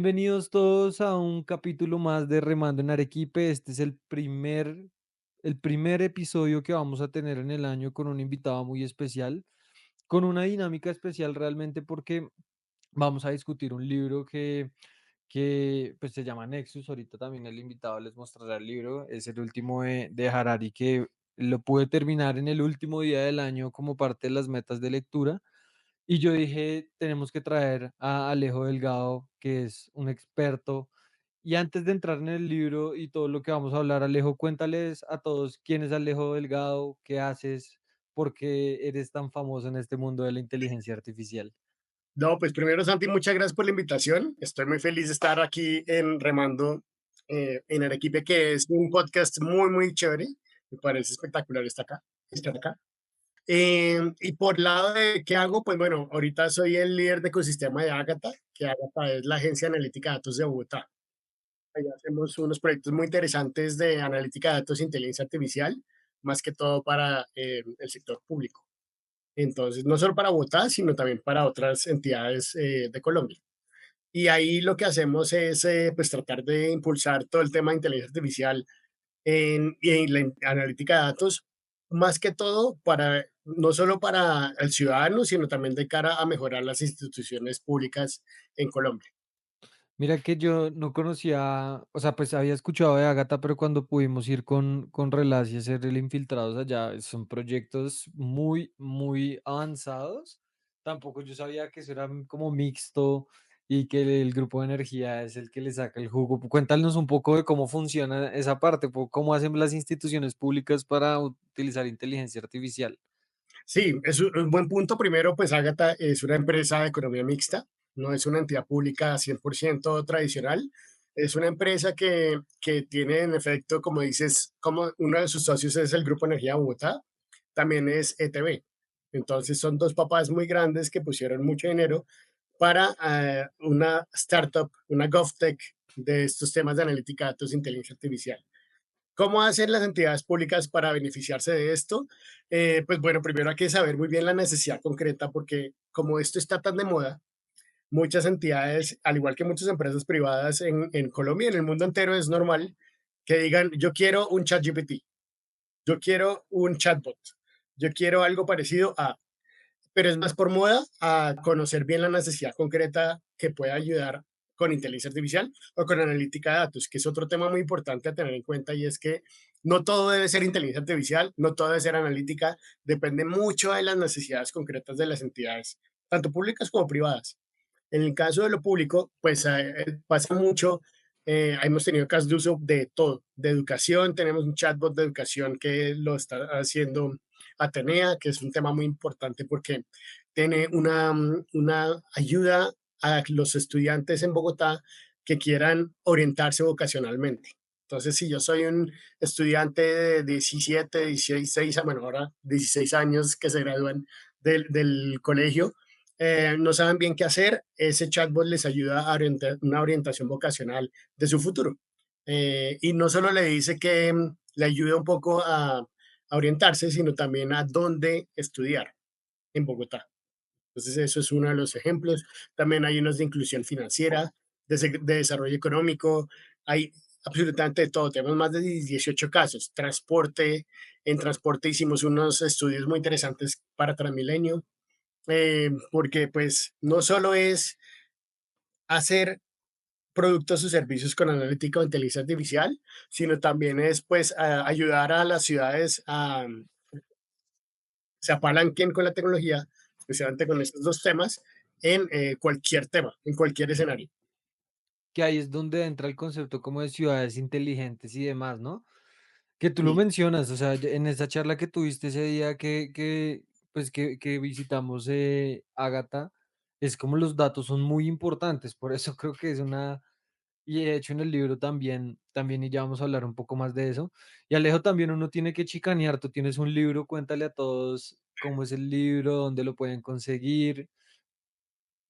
Bienvenidos todos a un capítulo más de Remando en Arequipe. Este es el primer episodio que vamos a tener en el año con un invitado muy especial, con una dinámica especial realmente porque vamos a discutir un libro que pues se llama Nexus. Ahorita también el invitado les mostrará el libro. Es el último de Harari que lo pude terminar en el último día del año como parte de las metas de lectura. Y yo dije, tenemos que traer a Alejo Delgado, que es un experto. Y antes de entrar en el libro y todo lo que vamos a hablar, Alejo, cuéntales a todos quién es Alejo Delgado, qué haces, por qué eres tan famoso en este mundo de la inteligencia artificial. No, pues primero, Santi, muchas gracias por la invitación. Estoy muy feliz de estar aquí en Remando en Arequipe, que es un podcast muy, muy chévere. Me parece espectacular estar acá. Y por lado de qué hago, pues bueno, ahorita soy el líder de ecosistema de Ágata, que Ágata es la agencia analítica de datos de Bogotá. Allá hacemos unos proyectos muy interesantes de analítica de datos e inteligencia artificial, más que todo para el sector público. Entonces, no solo para Bogotá, sino también para otras entidades de Colombia. Y ahí lo que hacemos es pues tratar de impulsar todo el tema de inteligencia artificial y en la analítica de datos, más que todo para, no solo para el ciudadano, sino también de cara a mejorar las instituciones públicas en Colombia. Mira que yo no conocía, o sea, pues había escuchado de Ágata, pero cuando pudimos ir con Relaz y hacer el Infiltrados allá, son proyectos muy, muy avanzados. Tampoco yo sabía que eso era como mixto y que el grupo de energía es el que le saca el jugo. Cuéntanos un poco de cómo funciona esa parte, cómo hacen las instituciones públicas para utilizar inteligencia artificial. Sí, es un buen punto. Primero, pues Ágata es una empresa de economía mixta, no es una entidad pública 100% tradicional. Es una empresa que tiene, en efecto, como dices, como uno de sus socios es el Grupo Energía Bogotá, también es ETB. Entonces, son dos papás muy grandes que pusieron mucho dinero para una startup, una GovTech de estos temas de analítica de datos e inteligencia artificial. ¿Cómo hacen las entidades públicas para beneficiarse de esto? Pues bueno, primero hay que saber muy bien la necesidad concreta porque como esto está tan de moda, muchas entidades, al igual que muchas empresas privadas en Colombia y en el mundo entero, es normal que digan, yo quiero un chat GPT, yo quiero un chatbot, yo quiero algo parecido a, pero es más por moda a conocer bien la necesidad concreta que pueda ayudar con inteligencia artificial o con analítica de datos, que es otro tema muy importante a tener en cuenta y es que no todo debe ser inteligencia artificial, no todo debe ser analítica, depende mucho de las necesidades concretas de las entidades, tanto públicas como privadas. En el caso de lo público, pues pasa mucho, hemos tenido casos de uso de todo, de educación, tenemos un chatbot de educación que lo está haciendo Atenea, que es un tema muy importante porque tiene una ayuda a los estudiantes en Bogotá que quieran orientarse vocacionalmente. Entonces, si yo soy un estudiante de 17, 16, bueno, ahora 16 años que se gradúan del colegio, no saben bien qué hacer, ese chatbot les ayuda a orientar una orientación vocacional de su futuro. Y no solo le dice que le ayuda un poco a orientarse, sino también a dónde estudiar en Bogotá. Entonces, eso es uno de los ejemplos. También hay unos de inclusión financiera, de desarrollo económico, hay absolutamente de todo. Tenemos más de 18 casos. Transporte, en transporte hicimos unos estudios muy interesantes para Transmilenio, porque pues no solo es hacer productos o servicios con analítica o inteligencia artificial, sino también es pues ayudar a las ciudades a se apalanquen con la tecnología, especialmente con estos dos temas, en cualquier tema, en cualquier escenario. Que ahí es donde entra el concepto como de ciudades inteligentes y demás, ¿no? Que tú lo Sí. mencionas, o sea, en esa charla que tuviste ese día que visitamos Ágata, es como los datos son muy importantes, por eso creo que es una, y de hecho en el libro también, y ya vamos a hablar un poco más de eso. Y Alejo, también uno tiene que chicanear, tú tienes un libro, cuéntale a todos cómo es el libro, dónde lo pueden conseguir.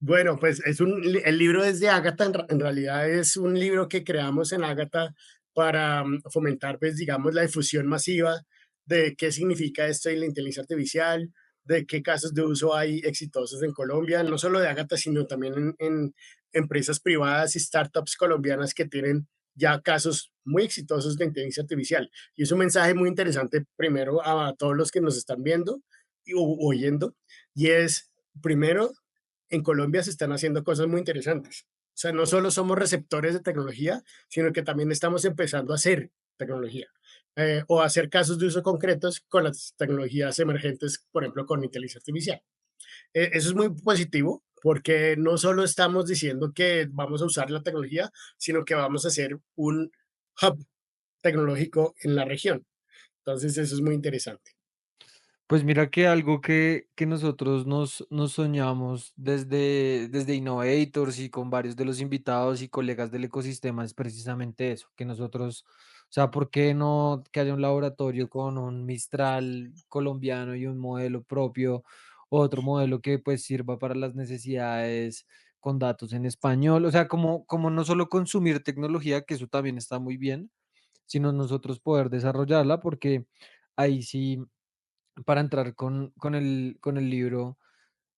Bueno, pues el libro es de Ágata, en realidad es un libro que creamos en Ágata para fomentar, pues, digamos, la difusión masiva de qué significa esto de la inteligencia artificial, de qué casos de uso hay exitosos en Colombia, no solo de Ágata, sino también empresas privadas y startups colombianas que tienen ya casos muy exitosos de inteligencia artificial. Y es un mensaje muy interesante primero a todos los que nos están viendo y oyendo, y es, primero, en Colombia se están haciendo cosas muy interesantes. O sea, no solo somos receptores de tecnología, sino que también estamos empezando a hacer tecnología o a hacer casos de uso concretos con las tecnologías emergentes, por ejemplo, con inteligencia artificial. Eso es muy positivo porque no solo estamos diciendo que vamos a usar la tecnología, sino que vamos a hacer un hub tecnológico en la región. Entonces, eso es muy interesante. Pues mira que algo que nosotros nos soñamos desde Innovators y con varios de los invitados y colegas del ecosistema es precisamente eso, que nosotros, o sea, ¿por qué no que haya un laboratorio con un Mistral colombiano y un modelo propio, otro modelo que pues sirva para las necesidades con datos en español? O sea, como no solo consumir tecnología, que eso también está muy bien, sino nosotros poder desarrollarla, porque ahí sí para entrar con el libro,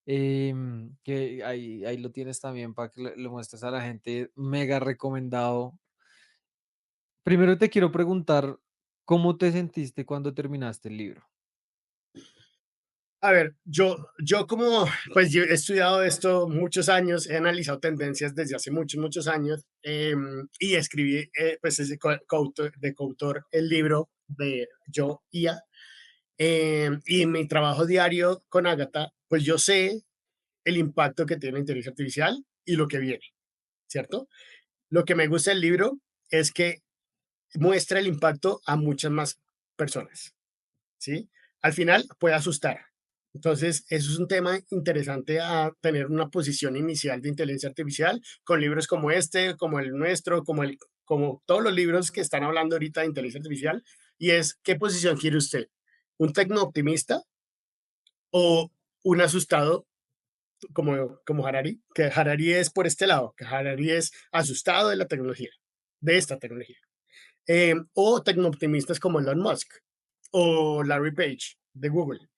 que ahí lo tienes también para que lo muestres a la gente, mega recomendado. Primero te quiero preguntar, ¿cómo te sentiste cuando terminaste el libro? A ver, yo como, pues yo he estudiado esto muchos años, he analizado tendencias desde hace muchos, muchos años y escribí, pues ese de coautor el libro de Yo IA. Y en mi trabajo diario con Agatha, pues yo sé el impacto que tiene la inteligencia artificial y lo que viene, ¿cierto? Lo que me gusta del libro es que muestra el impacto a muchas más personas, ¿sí? Al final puede asustar. Entonces, eso es un tema interesante a tener una posición inicial de inteligencia artificial con libros como este, como el nuestro, como todos los libros que están hablando ahorita de inteligencia artificial, y es, ¿qué posición quiere usted? ¿Un tecno optimista o un asustado como Harari? Que Harari es por este lado, que Harari es asustado de la tecnología, de esta tecnología. O tecnooptimistas como Elon Musk o Larry Page de Google.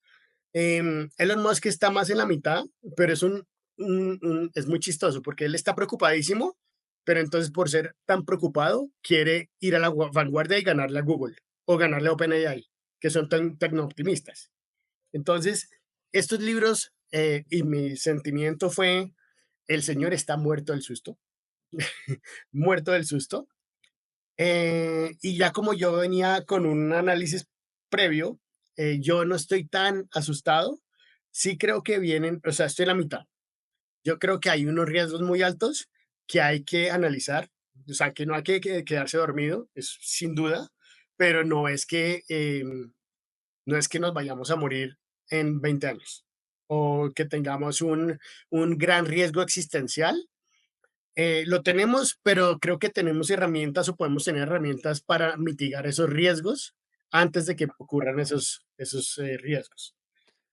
Elon Musk está más en la mitad, pero es muy chistoso porque él está preocupadísimo, pero entonces por ser tan preocupado quiere ir a la vanguardia y ganarle a Google o ganarle a OpenAI, que son tecnooptimistas. Entonces, estos libros y mi sentimiento fue, el señor está muerto del susto, muerto del susto. Y ya como yo venía con un análisis previo, yo no estoy tan asustado. Sí creo que vienen, o sea, estoy en la mitad. Yo creo que hay unos riesgos muy altos que hay que analizar, o sea, que no hay que quedarse dormido, es sin duda, pero no es que nos vayamos a morir en 20 años o que tengamos un gran riesgo existencial. Lo tenemos, pero creo que tenemos herramientas o podemos tener herramientas para mitigar esos riesgos antes de que ocurran esos riesgos.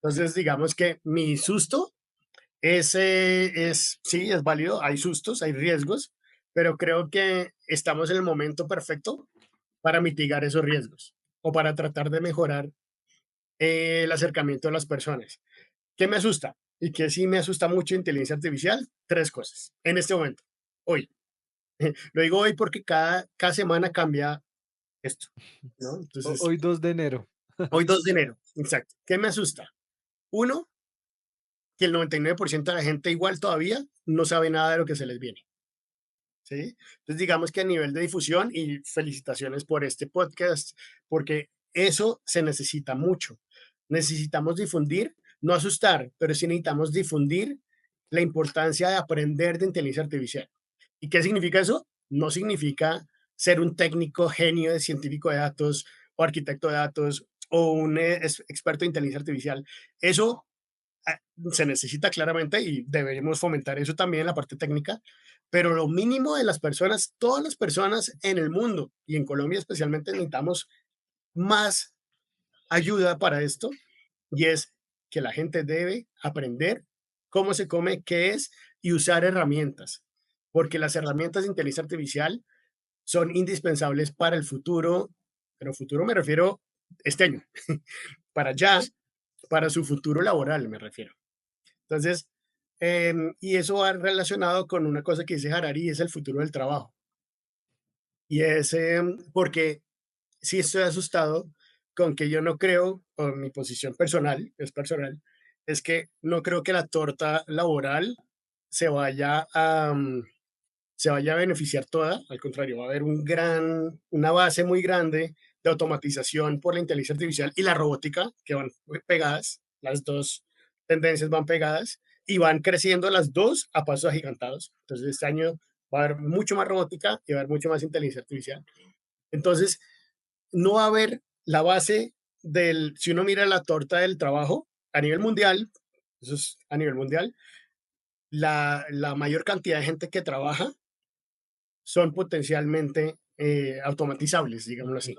Entonces, digamos que mi susto sí, es válido, hay sustos, hay riesgos, pero creo que estamos en el momento perfecto para mitigar esos riesgos o para tratar de mejorar el acercamiento a las personas. ¿Qué me asusta? Y que sí me asusta mucho inteligencia artificial, tres cosas en este momento, hoy. Lo digo hoy porque cada semana cambia esto, ¿no? Entonces, Hoy 2 de enero. hoy 2 de enero, exacto. ¿Qué me asusta? Uno, que el 99% de la gente igual todavía no sabe nada de lo que se les viene, ¿sí? Entonces, digamos que a nivel de difusión, y felicitaciones por este podcast, porque eso se necesita mucho. Necesitamos difundir, no asustar, pero sí necesitamos difundir la importancia de aprender de inteligencia artificial. ¿Y qué significa eso? No significa ser un técnico genio de científico de datos o arquitecto de datos o un experto de inteligencia artificial. Eso ah, se necesita claramente y deberíamos fomentar eso también en la parte técnica, pero lo mínimo de las personas, todas las personas en el mundo y en Colombia especialmente necesitamos más ayuda para esto y es que la gente debe aprender cómo se come, qué es y usar herramientas, porque las herramientas de inteligencia artificial son indispensables para el futuro, pero futuro me refiero este año, para allá, para su futuro laboral me refiero. Entonces, Y eso va relacionado con una cosa que dice Harari, es el futuro del trabajo. Y es porque sí estoy asustado con que yo no creo, por mi posición personal, es que no creo que la torta laboral se vaya a, se vaya a beneficiar toda, al contrario, va a haber una base muy grande de automatización por la inteligencia artificial y la robótica que van pegadas, las dos tendencias van pegadas y van creciendo las dos a pasos agigantados. Entonces este año va a haber mucho más robótica y va a haber mucho más inteligencia artificial. Entonces no va a haber la base si uno mira la torta del trabajo a nivel mundial, eso es a nivel mundial, la mayor cantidad de gente que trabaja son potencialmente automatizables, digámoslo así.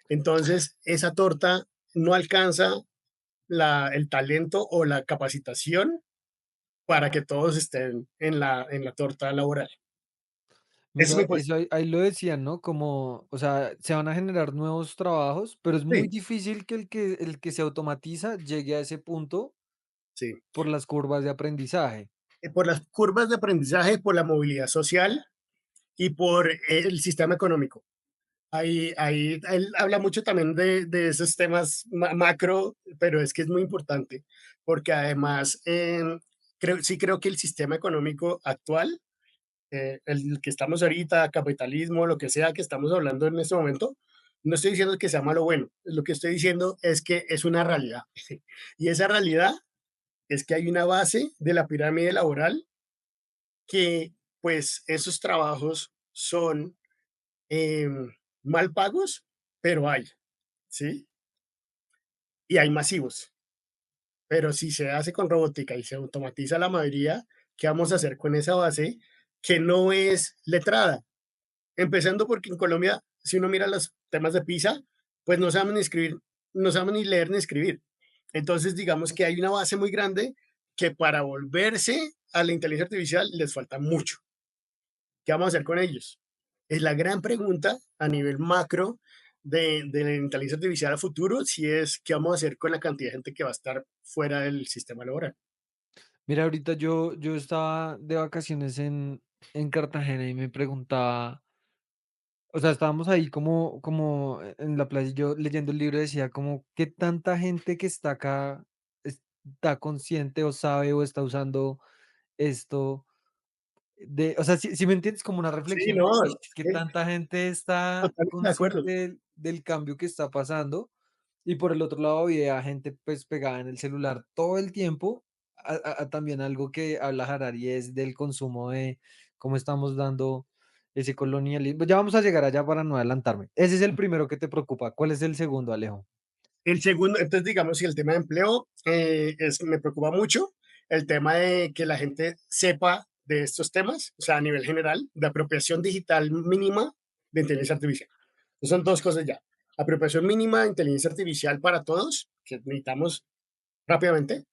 Entonces, esa torta no alcanza el talento o la capacitación para que todos estén en la torta laboral. Esa es Mira, mi eso posición. ahí lo decían, ¿no? Como, o sea, se van a generar nuevos trabajos, pero es muy Sí, difícil que el que se automatiza llegue a ese punto sí. por las curvas de aprendizaje. Por las curvas de aprendizaje, por la movilidad social y por el sistema económico. Ahí él habla mucho también de esos temas macro, pero es que es muy importante, porque además sí creo que el sistema económico actual, el que estamos ahorita, capitalismo, lo que sea que estamos hablando en este momento, no estoy diciendo que sea malo o bueno, lo que estoy diciendo es que es una realidad. Y esa realidad es que hay una base de la pirámide laboral que pues esos trabajos son mal pagos, pero hay, ¿sí? Y hay masivos. Pero si se hace con robótica y se automatiza la mayoría, ¿qué vamos a hacer con esa base que no es letrada? Empezando porque en Colombia, si uno mira los temas de PISA, pues no sabemos ni escribir, no sabemos ni leer ni escribir. Entonces, digamos que hay una base muy grande que para volverse a la inteligencia artificial les falta mucho. ¿Qué vamos a hacer con ellos? Es la gran pregunta a nivel macro de la inteligencia artificial a futuro, si es qué vamos a hacer con la cantidad de gente que va a estar fuera del sistema laboral. Mira, ahorita yo estaba de vacaciones en Cartagena y me preguntaba, o sea, estábamos ahí como en la playa y yo leyendo el libro decía como, ¿qué tanta gente que está acá está consciente o sabe o está usando esto? O sea, si me entiendes, como una Sí, reflexión no, de es que que tanta gente está totalmente de acuerdo. consciente del cambio que está pasando y por el otro lado había gente pues pegada en el celular todo el tiempo. También algo que habla Harari es del consumo de cómo estamos dando ese colonialismo. Ya vamos a llegar allá para no adelantarme. Ese es el primero que te preocupa. ¿Cuál es el segundo, Alejo? El segundo, entonces digamos, si el tema de empleo me preocupa mucho, el tema de que la gente sepa de estos temas, o sea, a nivel general, de apropiación digital mínima de inteligencia artificial. Entonces, son dos cosas ya. Apropiación mínima de inteligencia artificial para todos, que necesitamos rápidamente.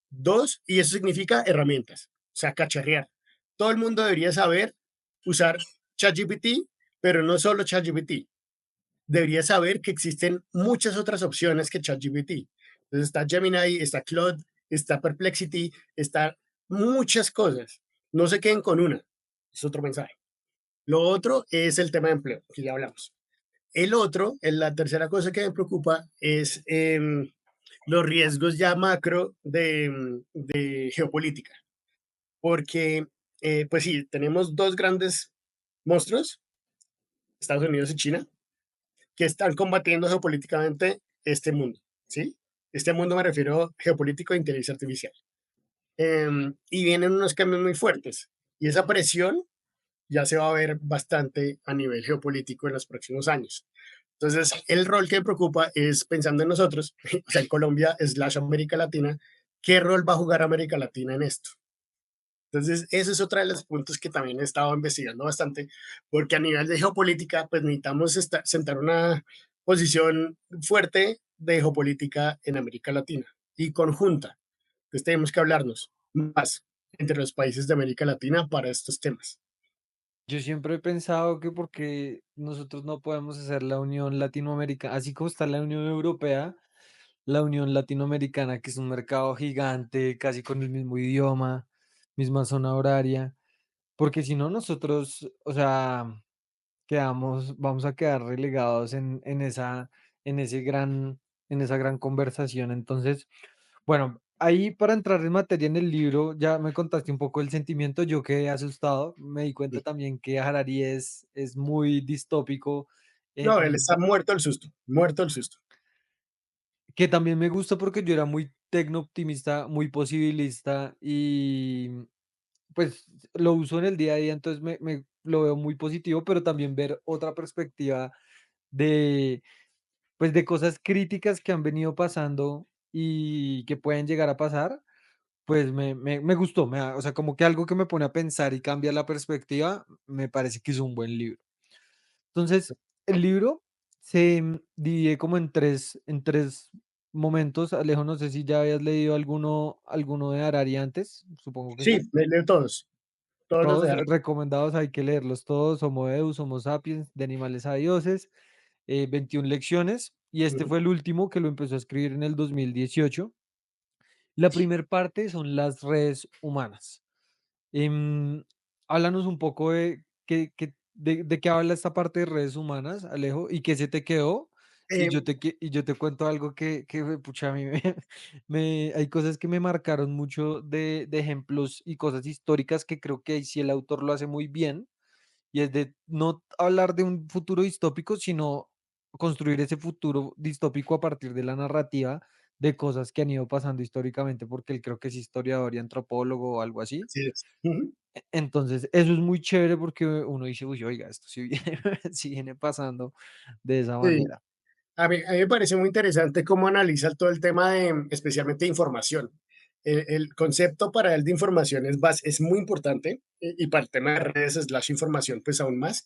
Dos, y eso significa herramientas, o sea, cacharrear. Todo el mundo debería saber usar ChatGPT, pero no solo ChatGPT, debería saber que existen muchas otras opciones que ChatGPT. Entonces está Gemini, está Claude, está Perplexity, está muchas cosas. No se queden con una. Es otro mensaje. Lo otro es el tema de empleo, que ya hablamos. El otro, la tercera cosa que me preocupa es los riesgos ya macro de geopolítica. Porque, pues sí, tenemos dos grandes monstruos, Estados Unidos y China, que están combatiendo geopolíticamente este mundo, ¿sí? Este mundo me refiero geopolítico de inteligencia artificial. Y vienen unos cambios muy fuertes. Y esa presión ya se va a ver bastante a nivel geopolítico en los próximos años. Entonces, el rol que me preocupa es pensando en nosotros, o sea, en Colombia, slash América Latina, ¿qué rol va a jugar América Latina en esto? Entonces, ese es otro de los puntos que también he estado investigando bastante, porque a nivel de geopolítica, pues necesitamos sentar una posición fuerte de geopolítica en América Latina y conjunta. Entonces, tenemos que hablarnos más entre los países de América Latina para estos temas. Yo siempre he pensado que porque nosotros no podemos hacer la Unión Latinoamericana, así como está la Unión Europea, la Unión Latinoamericana, que es un mercado gigante, casi con el mismo idioma, misma zona horaria, porque si no nosotros, o sea, vamos a quedar relegados en ese en esa gran conversación. Entonces, bueno, ahí para entrar en materia en el libro, ya me contaste un poco el sentimiento, yo quedé asustado, me di cuenta también que Harari es muy distópico, No, él también, está muerto del susto, muerto del susto. que también me gusta porque yo era muy tecno optimista, muy posibilista y pues lo uso en el día a día, entonces lo veo muy positivo, pero también ver otra perspectiva de, pues de cosas críticas que han venido pasando y que pueden llegar a pasar. Pues me gustó, o sea, como que algo que me pone a pensar y cambia la perspectiva, me parece que es un buen libro. Entonces, el libro se divide como en 3 momentos. Alejo, no sé si ya habías leído alguno de Harari antes, supongo que Sí, sí. me leo todos, todos los de Todos Harry. recomendados, hay que leerlos todos, Homo Deus, Homo Sapiens, de animales a dioses, 21 lecciones, y este Ujú. fue el último que lo empezó a escribir en el 2018. La primera parte son las redes humanas. Em, Háblanos un poco de qué habla esta parte de redes humanas, Alejo, y qué se te quedó. Y Eh, y yo te cuento algo pucha, a mí hay cosas que me marcaron mucho de ejemplos y cosas históricas que creo que ahí sí el autor lo hace muy bien. Y es de no hablar de un futuro distópico, sino construir ese futuro distópico a partir de la narrativa de cosas que han ido pasando históricamente, porque él creo que es historiador y antropólogo o algo así. así es. Ujú. Entonces, eso es muy chévere porque uno dice, uy, oiga, esto sí viene, sí viene pasando de esa Sí. manera. A mí me parece muy interesante cómo analiza todo el tema de, especialmente de información. El concepto para él de información es muy importante y para el tema de redes slash información, pues aún más.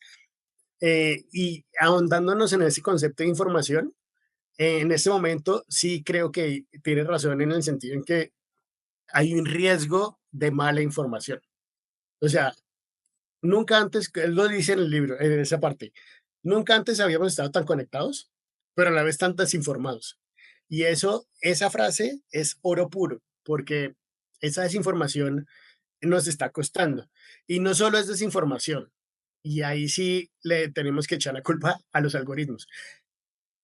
Y ahondándonos en ese concepto de información, en este momento sí creo que tiene razón en el sentido en que hay un riesgo de mala información. O sea, nunca antes, él lo dice en el libro, en esa parte, nunca antes habíamos estado tan conectados, pero a la vez tan desinformados. Y eso, esa frase es oro puro, porque esa desinformación nos está costando. Y no solo es desinformación, y ahí sí le tenemos que echar la culpa a los algoritmos.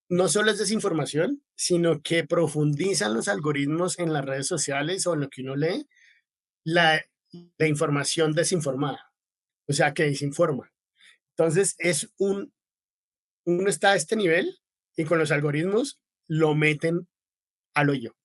No solo es desinformación, sino que profundizan los algoritmos en las redes sociales o en lo que uno lee, la, la información desinformada, o sea, que desinforma. Entonces, uno está a este nivel y con los algoritmos lo meten al hoyo.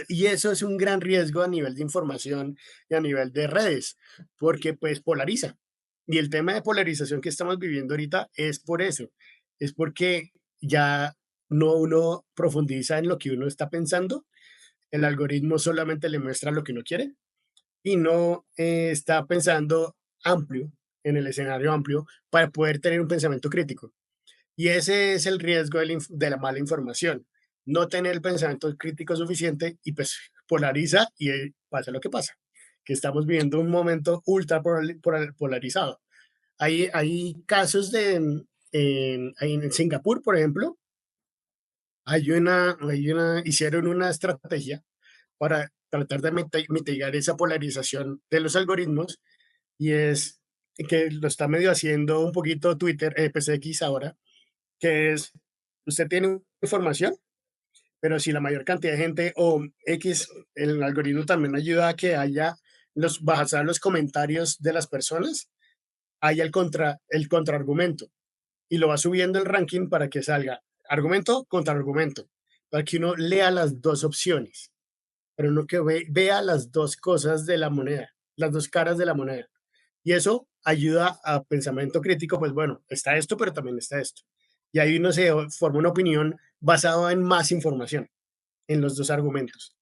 Y eso es un gran riesgo a nivel de información y a nivel de redes, porque pues polariza. Y el tema de polarización que estamos viviendo ahorita es por eso, es porque ya no uno profundiza en lo que uno está pensando, el algoritmo solamente le muestra lo que uno quiere y no está pensando amplio, en el escenario amplio, para poder tener un pensamiento crítico. Y ese es el riesgo de la mala información, no tener el pensamiento crítico suficiente y pues polariza y pasa lo que pasa, que estamos viviendo un momento ultra polarizado. Hay casos en Singapur, por ejemplo, hicieron una estrategia para tratar de mitigar esa polarización de los algoritmos y es que lo está medio haciendo un poquito Twitter, pues X ahora, que es, usted tiene información, pero si la mayor cantidad de gente o X, el algoritmo también ayuda a que haya basar los comentarios de las personas, haya el contraargumento y lo va subiendo el ranking para que salga argumento contra argumento, para que uno lea las dos opciones, pero uno que vea las dos cosas de la moneda, las dos caras de la moneda. Y eso ayuda a pensamiento crítico, pues bueno, está esto, pero también está esto. Y ahí uno se forma una opinión basada en más información, en los dos argumentos.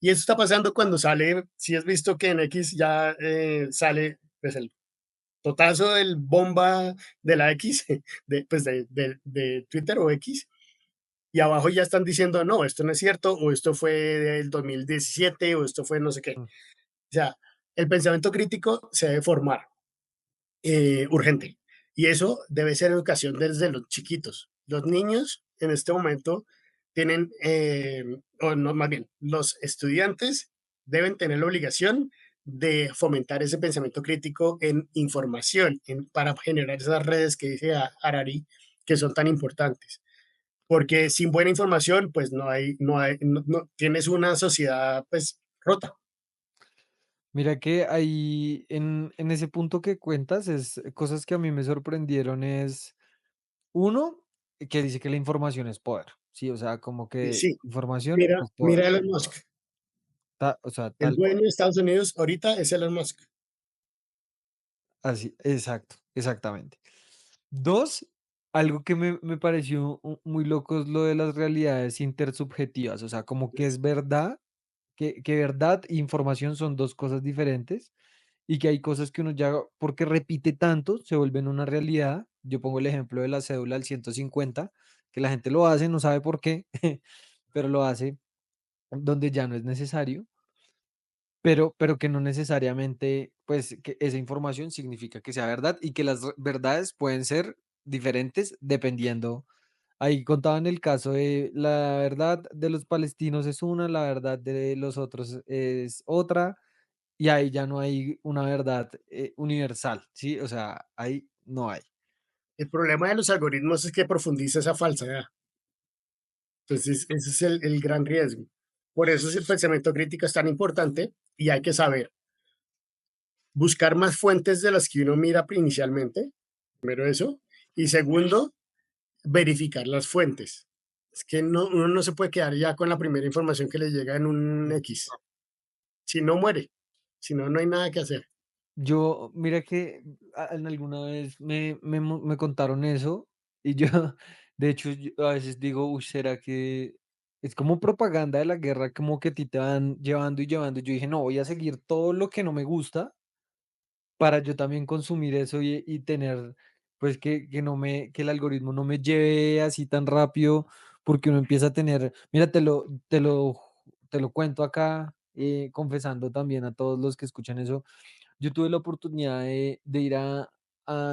Y eso está pasando cuando sale, si has visto que en X ya sale pues el totazo del bomba de la X, pues de Twitter o X, y abajo ya están diciendo, no, esto no es cierto, o esto fue del 2017, o esto fue no sé qué. Mm. O sea, el pensamiento crítico se debe formar urgente. Y eso debe ser educación desde los chiquitos. Los niños en este momento tienen, o no, más bien, los estudiantes deben tener la obligación de fomentar ese pensamiento crítico en información, para generar esas redes que dice Harari, que son tan importantes. Porque sin buena información, pues tienes una sociedad pues rota. Mira que ahí en ese punto que cuentas es cosas que a mí me sorprendieron es uno que dice que la información es poder, sí, o sea, como que Sí, información mira, es poder, mira Elon Musk. o sea, El tal cual. dueño de Estados Unidos ahorita es Elon Musk. Así, exacto, exactamente. Dos, algo que me pareció muy loco es lo de las realidades intersubjetivas, o sea, como que es verdad, que verdad e información son dos cosas diferentes y que hay cosas que uno ya, porque repite tanto, se vuelven una realidad. Yo pongo el ejemplo de la cédula del 150, que la gente lo hace, no sabe por qué, pero lo hace donde ya no es necesario. Pero que no necesariamente, pues, que esa información significa que sea verdad y que las verdades pueden ser diferentes dependiendo. Ahí contaban el caso de la verdad de los palestinos es una, la verdad de los otros es otra, y ahí ya no hay una verdad universal, ¿sí? O sea, ahí no hay. El problema de los algoritmos es que profundiza esa falsedad. Entonces, ese es el gran riesgo. Por eso el pensamiento crítico es tan importante y hay que saber buscar más fuentes de las que uno mira inicialmente, primero eso, y segundo, verificar las fuentes. Es que uno no se puede quedar ya con la primera información que le llega en un X. Si no muere, si no, no hay nada que hacer. Yo, mira que en alguna vez me contaron eso y yo, de hecho, a veces digo, uy, ¿será que es como propaganda de la guerra, como que a ti te van llevando y llevando? Yo dije, no, voy a seguir todo lo que no me gusta para yo también consumir eso y tener, pues que no me, que el algoritmo no me lleve así tan rápido, porque uno empieza a tener, mira, te lo cuento acá, confesando también a todos los que escuchan eso. Yo tuve la oportunidad de ir a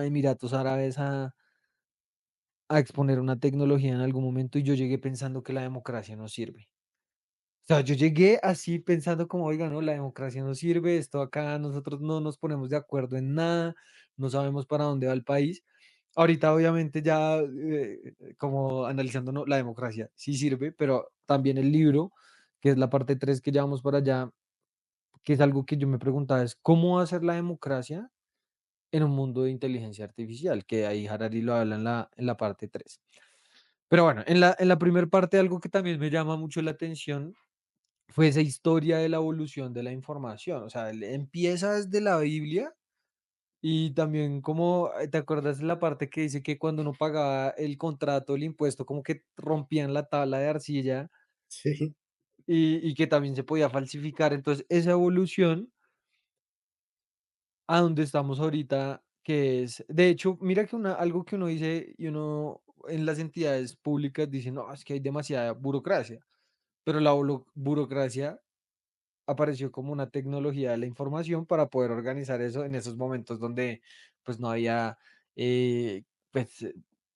Emiratos Árabes a exponer una tecnología en algún momento y yo llegué pensando que la democracia no sirve. O sea, yo llegué así pensando como, oiga, no, la democracia no sirve, esto acá nosotros no nos ponemos de acuerdo en nada, no sabemos para dónde va el país. Ahorita obviamente ya como analizando, no, la democracia sí sirve, pero también el libro, que es la parte 3 que llevamos para allá, que es algo que yo me preguntaba, es cómo hacer la democracia en un mundo de inteligencia artificial, que ahí Harari lo habla en la parte 3. Pero bueno, en la primera parte algo que también me llama mucho la atención fue esa historia de la evolución de la información. O sea, empieza desde la Biblia y también como, ¿te acuerdas de la parte que dice que cuando uno pagaba el contrato, el impuesto, como que rompían la tabla de arcilla Sí. y que también se podía falsificar? Entonces, esa evolución a donde estamos ahorita, que es, de hecho, mira que algo que uno dice y uno en las entidades públicas dice, no, es que hay demasiada burocracia, pero la burocracia apareció como una tecnología de la información para poder organizar eso en esos momentos donde pues no había pues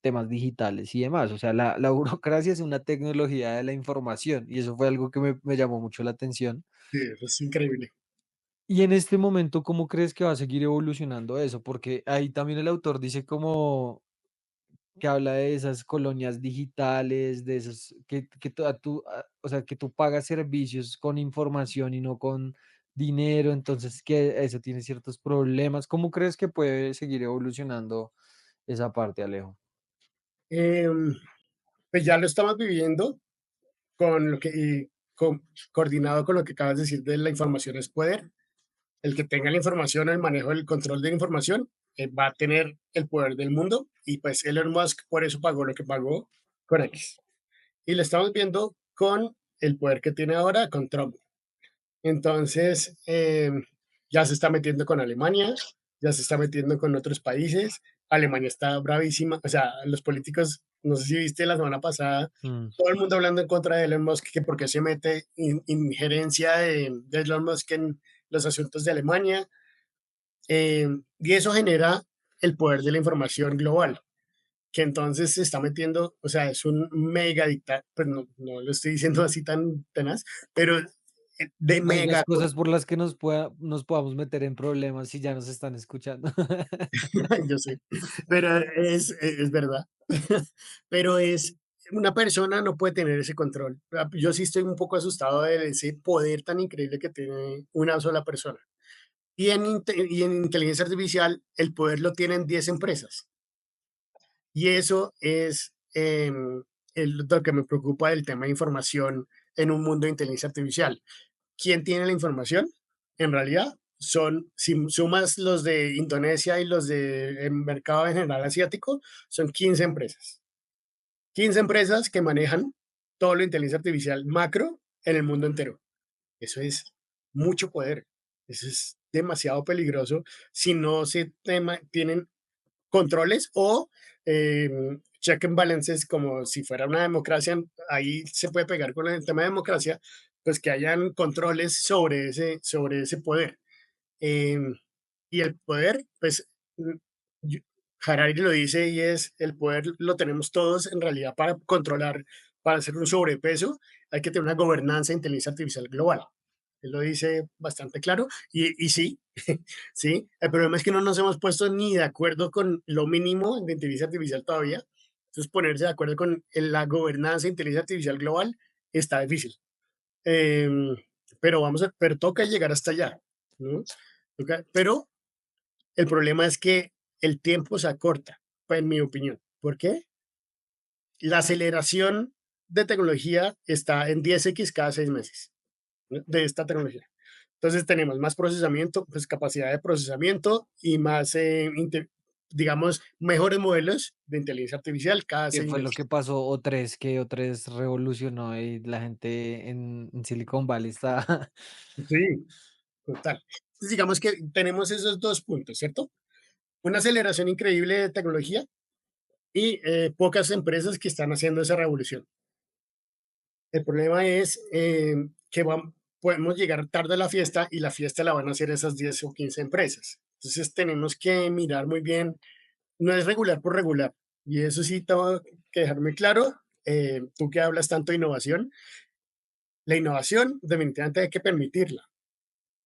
temas digitales y demás. O sea, la burocracia es una tecnología de la información y eso fue algo que me llamó mucho la atención. Sí, eso es increíble. Y en este momento, ¿cómo crees que va a seguir evolucionando eso? Porque ahí también el autor dice como que habla de esas colonias digitales, de esos que o sea, que tú pagas servicios con información y no con dinero, entonces que eso tiene ciertos problemas. ¿Cómo crees que puede seguir evolucionando esa parte, Alejo? Em, pues ya lo estamos viviendo con lo que, coordinado con lo que acabas de decir de la información es poder. El que tenga la información, el manejo, el control de la información, va a tener el poder del mundo y pues Elon Musk por eso pagó lo que pagó con X. Y lo estamos viendo con el poder que tiene ahora con Trump. Entonces, ya se está metiendo con Alemania, ya se está metiendo con otros países. Alemania está bravísima. O sea, los políticos, no sé si viste la semana pasada, Mm, todo el mundo hablando en contra de Elon Musk, que por qué se mete injerencia de Elon Musk en los asuntos de Alemania. Y eso genera el poder de la información global. que entonces se está metiendo, o sea, es un mega dictado, pues no, no lo estoy diciendo así tan tenaz, pero de Varias mega, cosas por las que nos podamos meter en problemas si ya nos están escuchando. yo sé, pero es verdad, pero es, una persona no puede tener ese control. Yo sí estoy un poco asustado de ese poder tan increíble que tiene una sola persona. Y en inteligencia artificial, el poder lo tienen 10 empresas. Y eso es lo que me preocupa del tema de información en un mundo de inteligencia artificial. ¿Quién tiene la información? En realidad, son, si sumas los de Indonesia y los del mercado en general asiático, son 15 empresas. 15 empresas que manejan todo lo de inteligencia artificial macro en el mundo entero. Eso es mucho poder. Eso es demasiado peligroso si no tienen controles o check and balances como si fuera una democracia. Ahí se puede pegar con el tema de democracia, pues que hayan controles sobre ese poder. Em, y el poder, pues, mm, yo- Harari lo dice y es, el poder lo tenemos todos en realidad para controlar, para hacer un sobrepeso, hay que tener una gobernanza de inteligencia artificial global. Él lo dice bastante claro y sí, sí, el problema es que no nos hemos puesto ni de acuerdo con lo mínimo de inteligencia artificial todavía. Entonces, ponerse de acuerdo con la gobernanza de inteligencia artificial global está difícil. Em, pero toca llegar hasta allá, ¿no? Pero el problema es que el tiempo se acorta, pues, en mi opinión. ¿Por qué? La aceleración de tecnología está en 10x cada 6 meses, ¿no? De esta tecnología. Entonces tenemos más procesamiento, pues capacidad de procesamiento y más, digamos, mejores modelos de inteligencia artificial cada ¿Qué seis fue lo meses. que pasó? O3, que O3 revolucionó y la gente en Silicon Valley está. Sí, total. Entonces digamos que tenemos esos dos puntos, ¿cierto? Una aceleración increíble de tecnología y pocas empresas que están haciendo esa revolución. El problema es que podemos llegar tarde a la fiesta y la fiesta la van a hacer esas 10 o 15 empresas. Entonces tenemos que mirar muy bien, no es regular por regular. Y eso sí tengo que dejar muy claro. Tú que hablas tanto de innovación, la innovación definitivamente hay que permitirla,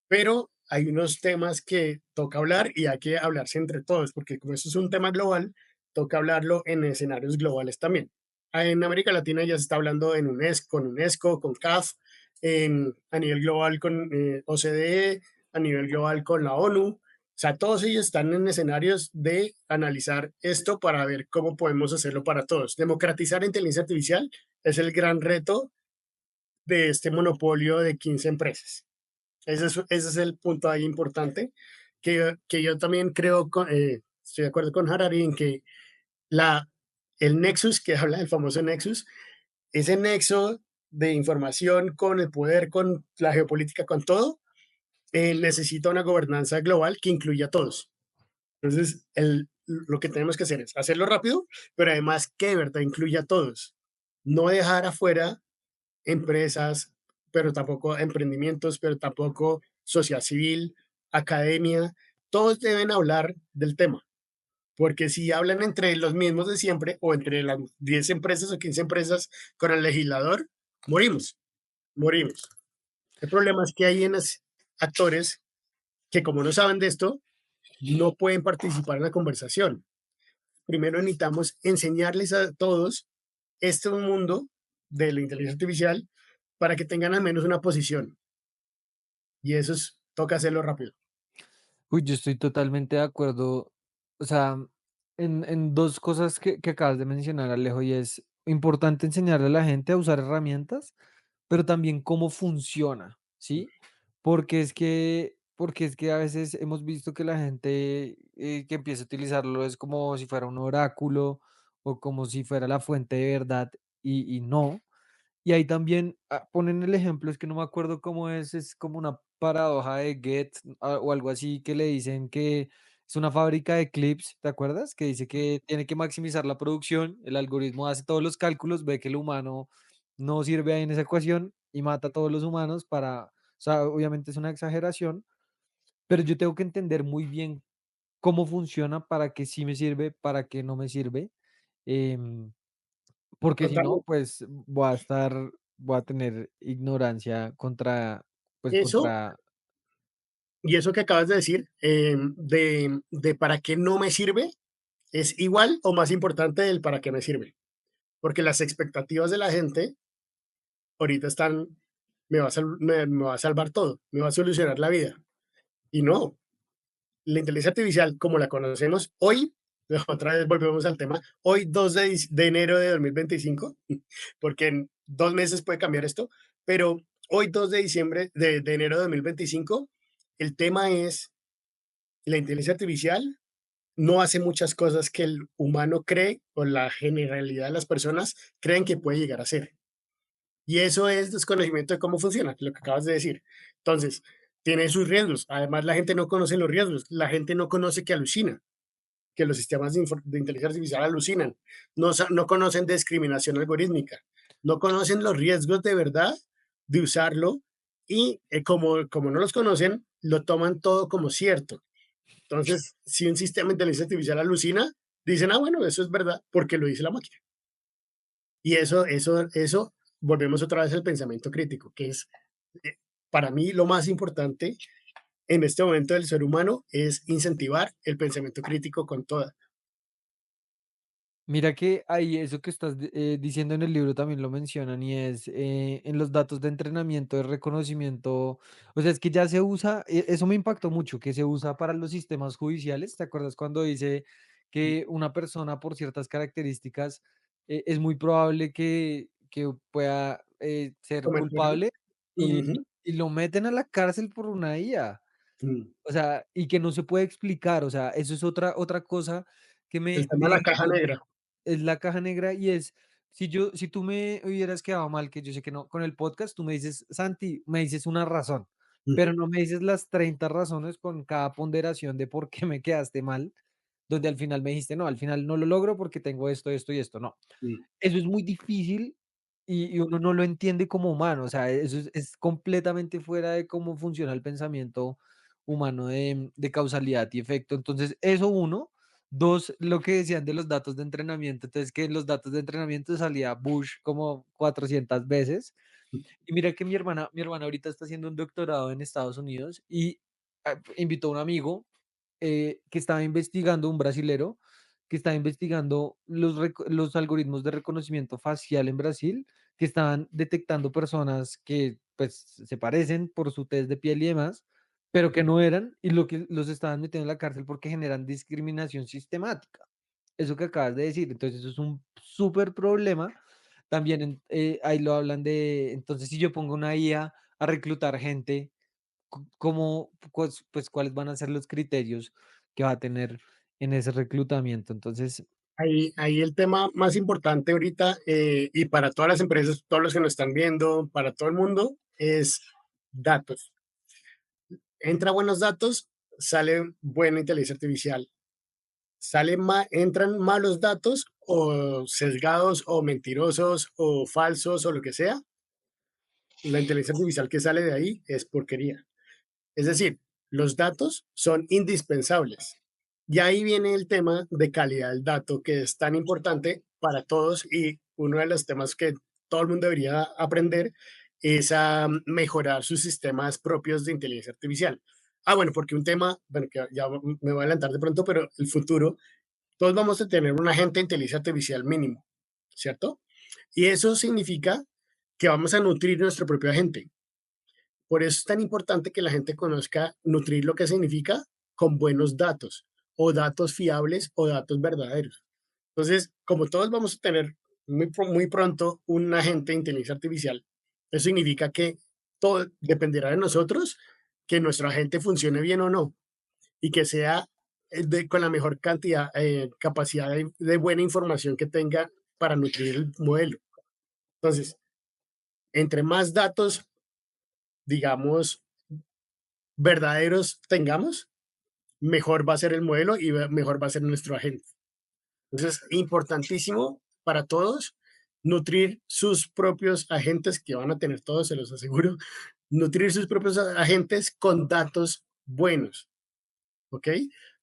pero hay unos temas que toca hablar y hay que hablarse entre todos, porque como esto es un tema global, toca hablarlo en escenarios globales también. En América Latina ya se está hablando en UNESCO, con CAF, a nivel global con OCDE, a nivel global con la ONU. O sea, todos ellos están en escenarios de analizar esto para ver cómo podemos hacerlo para todos. Democratizar la inteligencia artificial es el gran reto de este monopolio de 15 empresas. Ese es el punto ahí importante, que yo también creo, estoy de acuerdo con Harari en que la, el nexus, que habla del famoso nexus, ese nexo de información con el poder, con la geopolítica, con todo, necesita una gobernanza global que incluya a todos. Entonces, lo que tenemos que hacer es hacerlo rápido, pero además que de verdad incluya a todos. No dejar afuera empresas, pero tampoco emprendimientos, pero tampoco sociedad civil, academia, todos deben hablar del tema, porque si hablan entre los mismos de siempre o entre las 10 empresas o 15 empresas con el legislador, morimos, morimos. El problema es que hay unos actores que como no saben de esto, no pueden participar en la conversación. Primero necesitamos enseñarles a todos este mundo de la inteligencia artificial para que tengan al menos una posición. Y eso toca hacerlo rápido. Uy, yo estoy totalmente de acuerdo. O sea, en dos cosas que acabas de mencionar, Alejo, y es importante enseñarle a la gente a usar herramientas, pero también cómo funciona, ¿sí? Porque es que a veces hemos visto que la gente que empieza a utilizarlo es como si fuera un oráculo o como si fuera la fuente de verdad y no. Y ahí también ponen el ejemplo, es que no me acuerdo cómo es como una paradoja de Get o algo así que le dicen que es una fábrica de clips, ¿te acuerdas? Que dice que tiene que maximizar la producción, el algoritmo hace todos los cálculos, ve que el humano no sirve ahí en esa ecuación y mata a todos los humanos o sea, obviamente es una exageración, pero yo tengo que entender muy bien cómo funciona, para qué sí me sirve, para qué no me sirve em, porque si no, Totalmente. pues voy a tener ignorancia contra, pues Eso, contra. y eso que acabas de decir, de para qué no me sirve, es igual o más importante del para qué me sirve. Porque las expectativas de la gente ahorita están, me va a salvar todo, me va a solucionar la vida. Y no, la inteligencia artificial, como la conocemos hoy, otra vez volvemos al tema, hoy 2 de enero de 2025, porque en 2 meses puede cambiar esto, pero hoy 2 de diciembre, de enero de 2025, el tema es, la inteligencia artificial no hace muchas cosas que el humano cree o la generalidad de las personas creen que puede llegar a hacer. Y eso es desconocimiento de cómo funciona, lo que acabas de decir. Entonces, tiene sus riesgos. Además, la gente no conoce los riesgos. La gente no conoce que alucina, que los sistemas de inteligencia artificial alucinan. No, no conocen discriminación algorítmica. No conocen los riesgos de verdad de usarlo y como no los conocen, lo toman todo como cierto. Entonces, si un sistema de inteligencia artificial alucina, dicen, ah, bueno, eso es verdad porque lo dice la máquina. Y eso, volvemos otra vez al pensamiento crítico, que es, eh, para mí, lo más importante en este momento del ser humano es incentivar el pensamiento crítico con toda. Mira que ahí eso que estás diciendo en el libro también lo mencionan y es en los datos de entrenamiento de reconocimiento, o sea, es que ya se usa, eso me impactó mucho, que se usa para los sistemas judiciales. ¿Te acuerdas cuando dice que una persona por ciertas características es muy probable que pueda ser Cometer- culpable y, Ujú, y lo meten a la cárcel por una IA? mm. O sea, y que no se puede explicar, o sea, eso es otra cosa que El me tema de la caja vuelve, negra. es la caja negra y es, si tú me hubieras quedado mal, que yo sé que no, con el podcast, tú me dices, Santi, me dices una razón, Mm, pero no me dices las 30 razones con cada ponderación de por qué me quedaste mal, donde al final me dijiste, no, al final no lo logro porque tengo esto, esto y esto, no. mm. Eso es muy difícil y uno no lo entiende como humano, o sea, eso es completamente fuera de cómo funciona el pensamiento humano de causalidad y efecto. Entonces, eso uno. Dos, lo que decían de los datos de entrenamiento, entonces que en los datos de entrenamiento salía Bush como 400 veces. Y mira que mi hermana ahorita está haciendo un doctorado en Estados Unidos y invitó a un amigo que estaba investigando, un brasilero, que estaba investigando los algoritmos de reconocimiento facial en Brasil, que estaban detectando personas que pues se parecen por su test de piel y demás, pero que no eran, y lo que los estaban metiendo en la cárcel porque generan discriminación sistemática. Eso que acabas de decir, entonces eso es un súper problema. También ahí lo hablan de, entonces si yo pongo una IA a reclutar gente, ¿cómo, pues, cuáles van a ser los criterios que va a tener en ese reclutamiento? Entonces, Ahí el tema más importante ahorita, y para todas las empresas, todos los que nos están viendo, para todo el mundo, es datos. Entra buenos datos, sale buena inteligencia artificial. Entran malos datos o sesgados o mentirosos o falsos o lo que sea, la inteligencia artificial que sale de ahí es porquería. Es decir, los datos son indispensables. Y ahí viene el tema de calidad del dato, que es tan importante para todos y uno de los temas que todo el mundo debería aprender es a mejorar sus sistemas propios de inteligencia artificial. Ah, bueno, porque un tema, bueno, que ya me voy a adelantar de pronto, pero el futuro, todos vamos a tener un agente de inteligencia artificial mínimo, ¿cierto? Y eso significa que vamos a nutrir nuestro propio agente. Por eso es tan importante que la gente conozca nutrir lo que significa con buenos datos o datos fiables o datos verdaderos. Entonces, como todos vamos a tener muy pronto un agente de inteligencia artificial, eso significa que todo dependerá de nosotros que nuestro agente funcione bien o no y que sea con la mejor cantidad, capacidad de buena información que tenga para nutrir el modelo. Entonces, entre más datos, digamos, verdaderos tengamos, mejor va a ser el modelo y mejor va a ser nuestro agente. Entonces, importantísimo para todos nutrir sus propios agentes, que van a tener todos, se los aseguro, nutrir sus propios agentes con datos buenos, ¿ok?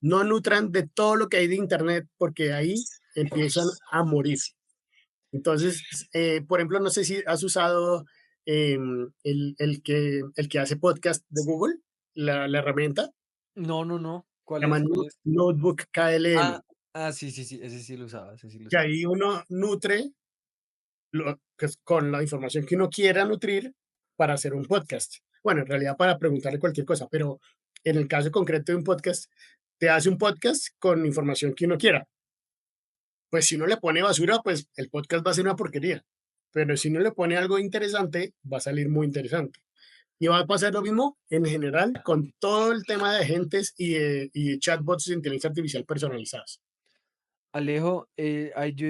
No nutran de todo lo que hay de Internet, porque ahí empiezan a morir. Entonces, por ejemplo, no sé si has usado el que hace podcast de Google, la herramienta, No, no, no. se ¿Cuál llama es? ¿Cuál es? Notebook KLM, Ah, sí, sí, sí, ese sí lo usaba, ese sí lo que usaba. ahí uno nutre con la información que uno quiera nutrir para hacer un podcast. Bueno, en realidad para preguntarle cualquier cosa, pero en el caso concreto de un podcast, te hace un podcast con información que uno quiera. Pues si uno le pone basura, pues el podcast va a ser una porquería. Pero si uno le pone algo interesante, va a salir muy interesante. Y va a pasar lo mismo en general con todo el tema de agentes y chatbots de inteligencia artificial personalizadas. Alejo, hay yo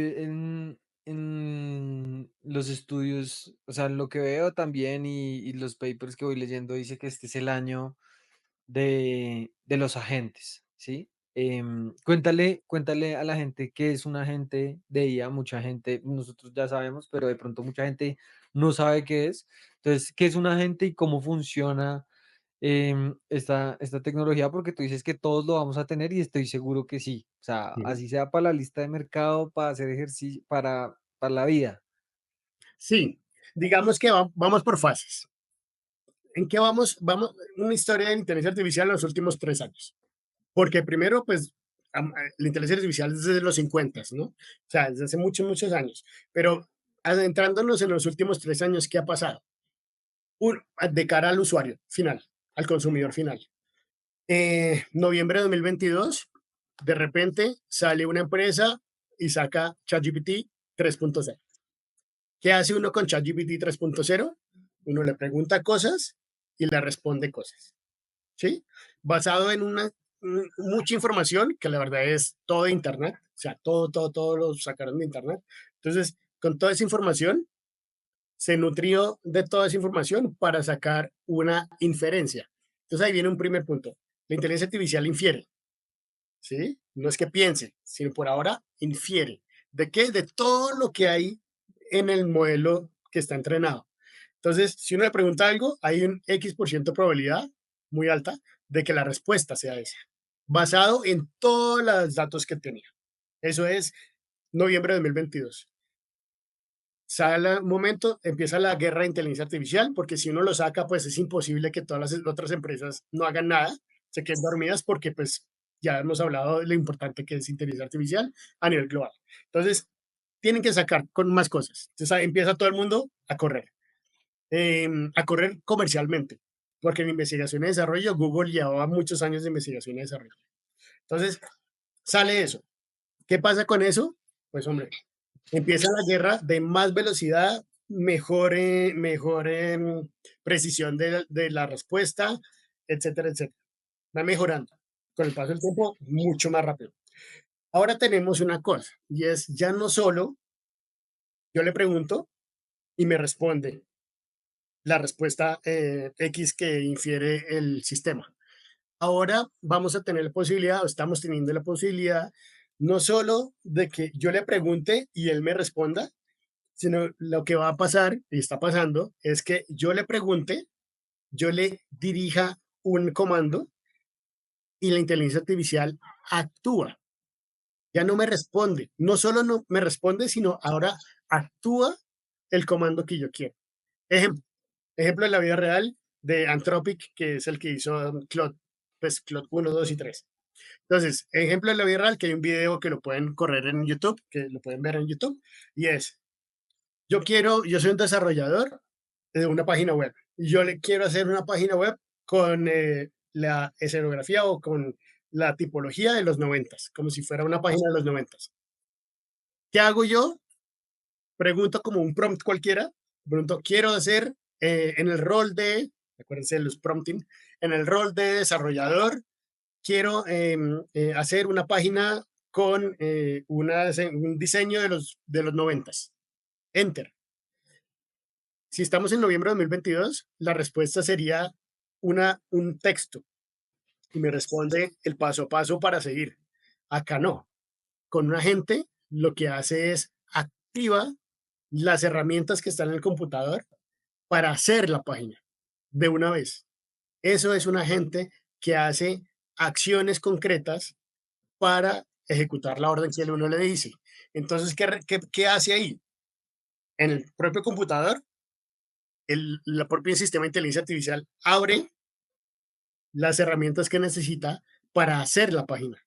en los estudios, o sea, lo que veo también y los papers que voy leyendo dice que este es el año de los agentes, ¿sí? Cuéntale a la gente qué es un agente de IA, mucha gente, nosotros ya sabemos, pero de pronto mucha gente no sabe qué es. Entonces, ¿qué es un agente y cómo funciona esta tecnología? Porque tú dices que todos lo vamos a tener y estoy seguro que sí. O sea, Ujú. así sea para la lista de mercado, para hacer ejercicio, para la vida. Sí, digamos que vamos por fases. ¿En qué vamos? Vamos, una historia de inteligencia artificial en los últimos 3 años. Porque primero, pues, la inteligencia artificial es desde los 50, ¿no? O sea, desde hace muchos, muchos años. Pero adentrándonos en los últimos 3 años, ¿qué ha pasado? De cara al usuario final, al consumidor final. Noviembre de 2022, de repente sale una empresa y saca ChatGPT 3.0. ¿Qué hace uno con ChatGPT 3.0? Uno le pregunta cosas y le responde cosas, ¿sí? Basado en mucha información, que la verdad es todo de Internet, o sea, todo lo sacaron de Internet. Entonces, con toda esa información, se nutrió de toda esa información para sacar una inferencia. Entonces, ahí viene un primer punto. La inteligencia artificial infiere, ¿sí? No es que piense, sino por ahora infiere. ¿De qué? De todo lo que hay en el modelo que está entrenado. Entonces, si uno le pregunta algo, hay un X% de probabilidad muy alta de que la respuesta sea esa, basado en todos los datos que tenía. Eso es noviembre de 2022. Sale el momento, empieza la guerra de inteligencia artificial, porque si uno lo saca, pues es imposible que todas las otras empresas no hagan nada, se queden dormidas porque pues ya hemos hablado de lo importante que es inteligencia artificial a nivel global. Entonces, tienen que sacar con más cosas. Entonces, ahí empieza todo el mundo a correr comercialmente, porque en investigación y desarrollo Google llevaba muchos años de investigación y desarrollo. Entonces, sale eso. ¿Qué pasa con eso? Pues hombre, empieza la guerra de más velocidad, mejor precisión de la respuesta, etcétera, etcétera. Va mejorando. Con el paso del tiempo, mucho más rápido. Ahora tenemos una cosa, y es ya no solo yo le pregunto y me responde la respuesta X que infiere el sistema. Ahora vamos a tener la posibilidad, o estamos teniendo la posibilidad, no solo de que yo le pregunte y él me responda, sino lo que va a pasar, y está pasando, es que yo le pregunte, yo le dirija un comando y la inteligencia artificial actúa. Ya no me responde. No solo no me responde, sino ahora actúa el comando que yo quiero. Ejemplo, ejemplo de la vida real de Anthropic, que es el que hizo Claude, pues Claude 1, 2 y 3. Entonces, ejemplo de la vida real, que hay un video que lo pueden correr en YouTube, que lo pueden ver en YouTube, y es, yo soy un desarrollador de una página web, y yo le quiero hacer una página web con la escenografía o con la tipología de los noventas, como si fuera una página de los noventas. ¿Qué hago yo? Pregunto como un prompt cualquiera, pregunto, quiero hacer en el rol de, acuérdense de los prompting, en el rol de desarrollador, quiero hacer una página con un diseño de los noventas. Enter. Si estamos en noviembre de 2022, la respuesta sería un texto y me responde el paso a paso para seguir. Acá no. Con un agente lo que hace es activa las herramientas que están en el computador para hacer la página de una vez. Eso es un agente que hace acciones concretas para ejecutar la orden que uno le dice. Entonces, ¿qué hace ahí? En el propio computador, la propia sistema de inteligencia artificial abre las herramientas que necesita para hacer la página.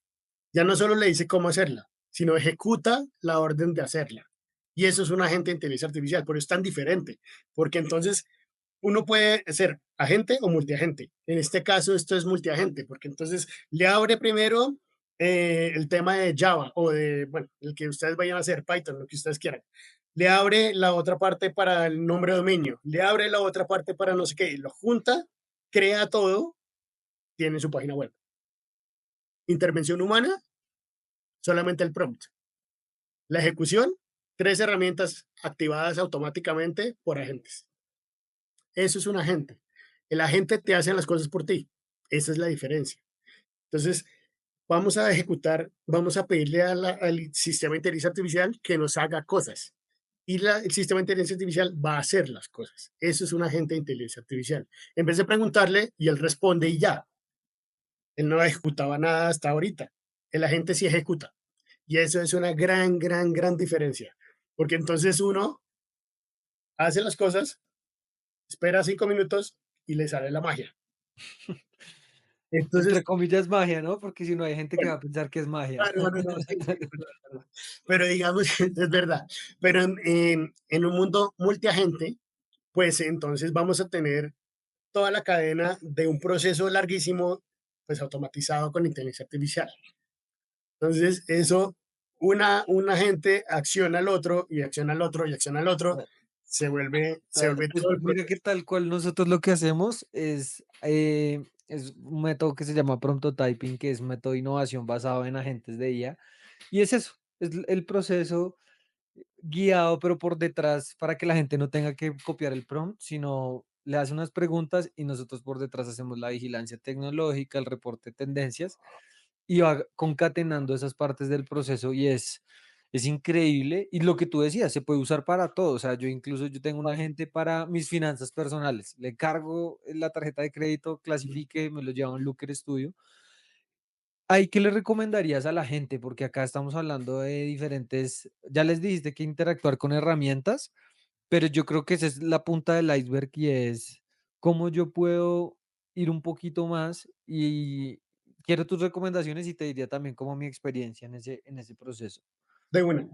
Ya no solo le dice cómo hacerla, sino ejecuta la orden de hacerla. Y eso es un agente de inteligencia artificial, pero es tan diferente, porque entonces uno puede ser agente o multiagente. En este caso, esto es multiagente, porque entonces le abre primero el tema de Java o de, bueno, el que ustedes vayan a hacer, Python, lo que ustedes quieran. Le abre la otra parte para el nombre de dominio, le abre la otra parte para no sé qué, y lo junta, crea todo, tiene su página web. Intervención humana, solamente el prompt. La ejecución, tres herramientas activadas automáticamente por agentes. Eso es un agente. El agente te hace las cosas por ti. Esa es la diferencia. Entonces, vamos a ejecutar, vamos a pedirle al sistema de inteligencia artificial que nos haga cosas. Y el sistema de inteligencia artificial va a hacer las cosas. Eso es un agente de inteligencia artificial. En vez de preguntarle y él responde y ya, él no ejecutaba nada hasta ahorita. El agente sí ejecuta. Y eso es una gran, gran, gran diferencia. Porque entonces uno hace las cosas, espera 5 minutos y le sale la magia. Entre Entonces, comillas, magia, ¿no? Porque si no hay gente que bueno, va a pensar que es magia. no, no, no, sí, sí, es verdad, es verdad. Pero digamos, es verdad. Pero en un mundo multiagente, pues entonces vamos a tener toda la cadena de un proceso larguísimo, pues automatizado con inteligencia artificial. Entonces, eso, un agente acciona al otro y acciona al otro y acciona al otro, se vuelve Pues todo el mira que proceso. tal cual nosotros lo que hacemos es un método que se llama prototyping, que es un método de innovación basado en agentes de IA. Y es eso, es el proceso guiado, pero por detrás, para que la gente no tenga que copiar el prompt, sino le hace unas preguntas y nosotros por detrás hacemos la vigilancia tecnológica, el reporte de tendencias y va concatenando esas partes del proceso y es increíble. Y lo que tú decías, se puede usar para todo. O sea, yo tengo un agente para mis finanzas personales. Le cargo la tarjeta de crédito, clasifique, me lo lleva a un Looker Studio. ¿Ahí qué le recomendarías a la gente? Porque acá estamos hablando de diferentes, ya les dijiste que interactuar con herramientas, pero yo creo que esa es la punta del iceberg y es cómo yo puedo ir un poquito más y quiero tus recomendaciones y te diría también como mi experiencia en ese proceso. De una.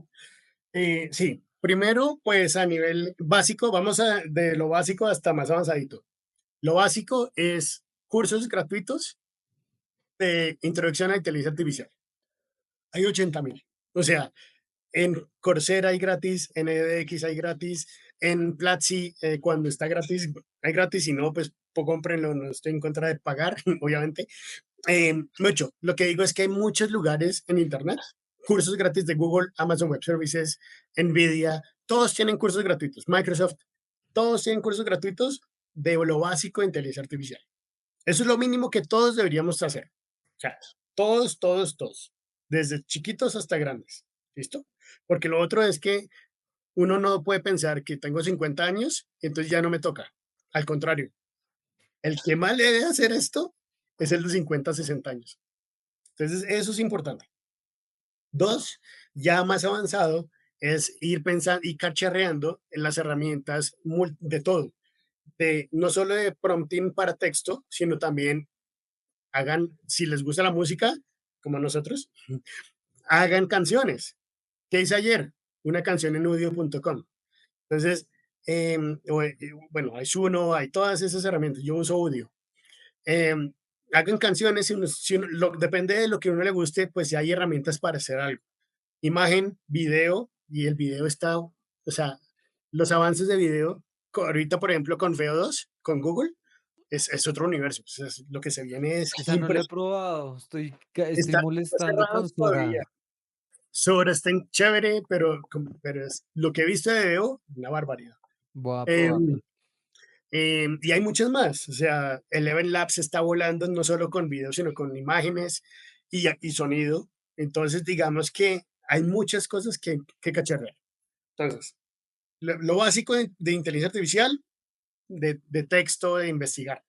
Sí, primero, pues a nivel básico, vamos de lo básico hasta más avanzadito. Lo básico es cursos gratuitos de introducción a la inteligencia artificial. Hay 80.000. O sea, en Coursera hay gratis, en edX hay gratis, en Platzi cuando está gratis, hay gratis, si no, pues cómprenlo, no estoy en contra de pagar, obviamente. Mucho, lo que digo es que hay muchos lugares en Internet, cursos gratis de Google, Amazon Web Services, Nvidia, todos tienen cursos gratuitos, Microsoft, todos tienen cursos gratuitos de lo básico de inteligencia artificial. Eso es lo mínimo que todos deberíamos hacer. O sea, todos, todos, todos. Desde chiquitos hasta grandes. ¿Listo? Porque lo otro es que uno no puede pensar que tengo 50 años y entonces ya no me toca. Al contrario, el que más le debe hacer esto es el de 50, 60 años. Entonces, eso es importante. Dos, ya más avanzado, es ir pensando y cacharreando en las herramientas de todo, de no solo de prompting para texto, sino también hagan, si les gusta la música, como a nosotros, hagan canciones. ¿Qué hice ayer? Una canción en audio.com. Entonces, bueno, hay Suno, hay todas esas herramientas. Yo uso audio. Em, Hagan canciones, depende de lo que a uno le guste, pues ya hay herramientas para hacer algo. Imagen, video, y el video está, o sea, los avances de video, ahorita por ejemplo con VO2, con Google, es otro universo. Lo que se viene es Esa no la he impresionante. probado, estoy Está molestando cerrado con todavía. Sora. Sora está chévere, pero lo que he visto de video, una barbaridad. Voy a Em, probarlo. y hay muchas más. O sea, Eleven Labs está volando no solo con video, sino con imágenes y sonido. Entonces, digamos que hay muchas cosas que cacharrear. Entonces, lo básico de inteligencia artificial, de texto, de investigar.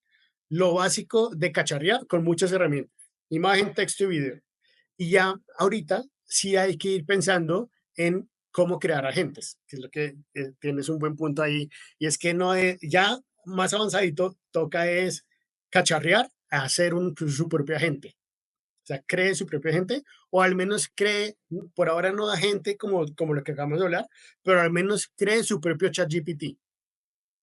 Lo básico de cacharrear con muchas herramientas. Imagen, texto y video. Y ya ahorita sí hay que ir pensando en cómo crear agentes, que es lo que tienes un buen punto ahí, y es que no es, ya más avanzadito toca es cacharrear a hacer su propio agente. O sea, cree su propio agente, o al menos cree, por ahora no agente como lo que acabamos de hablar, pero al menos cree su propio chat GPT,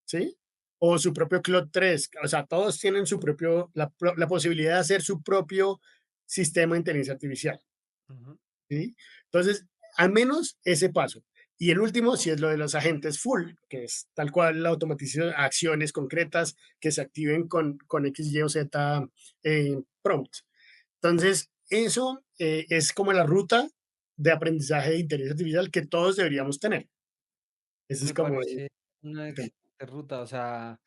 ¿sí? O su propio Claude 3. O sea, todos tienen su propio, la posibilidad de hacer su propio sistema de inteligencia artificial, Ujú. ¿sí? Entonces, al menos ese paso. Y el último, si es lo de los agentes full, que es tal cual la automatización de acciones concretas que se activen con X, Y o Z prompt. Entonces, eso es como la ruta de aprendizaje de inteligencia artificial que todos deberíamos tener. Ese es Me como parece una el tema. excelente ruta, o sea,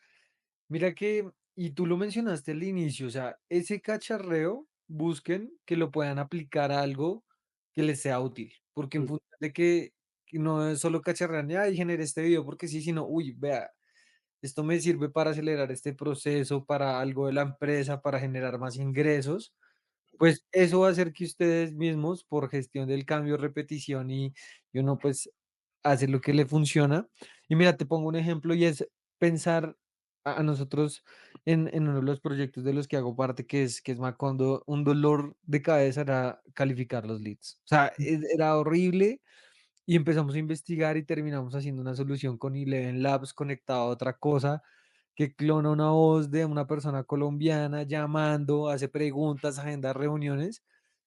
mira que, y tú lo mencionaste al inicio, o sea, ese cacharreo, busquen que lo puedan aplicar a algo que les sea útil, porque en Mm, función de que no es solo cacharrear, y generé este video porque sí, sino, uy, vea, esto me sirve para acelerar este proceso, para algo de la empresa, para generar más ingresos, pues eso va a hacer que ustedes mismos, por gestión del cambio, repetición y uno pues hace lo que le funciona. Y mira, te pongo un ejemplo y es pensar a nosotros en uno de los proyectos de los que hago parte, que es Macondo, un dolor de cabeza era calificar los leads. O sea, era horrible y empezamos a investigar y terminamos haciendo una solución con Eleven Labs conectado a otra cosa que clona una voz de una persona colombiana llamando, hace preguntas, agenda reuniones.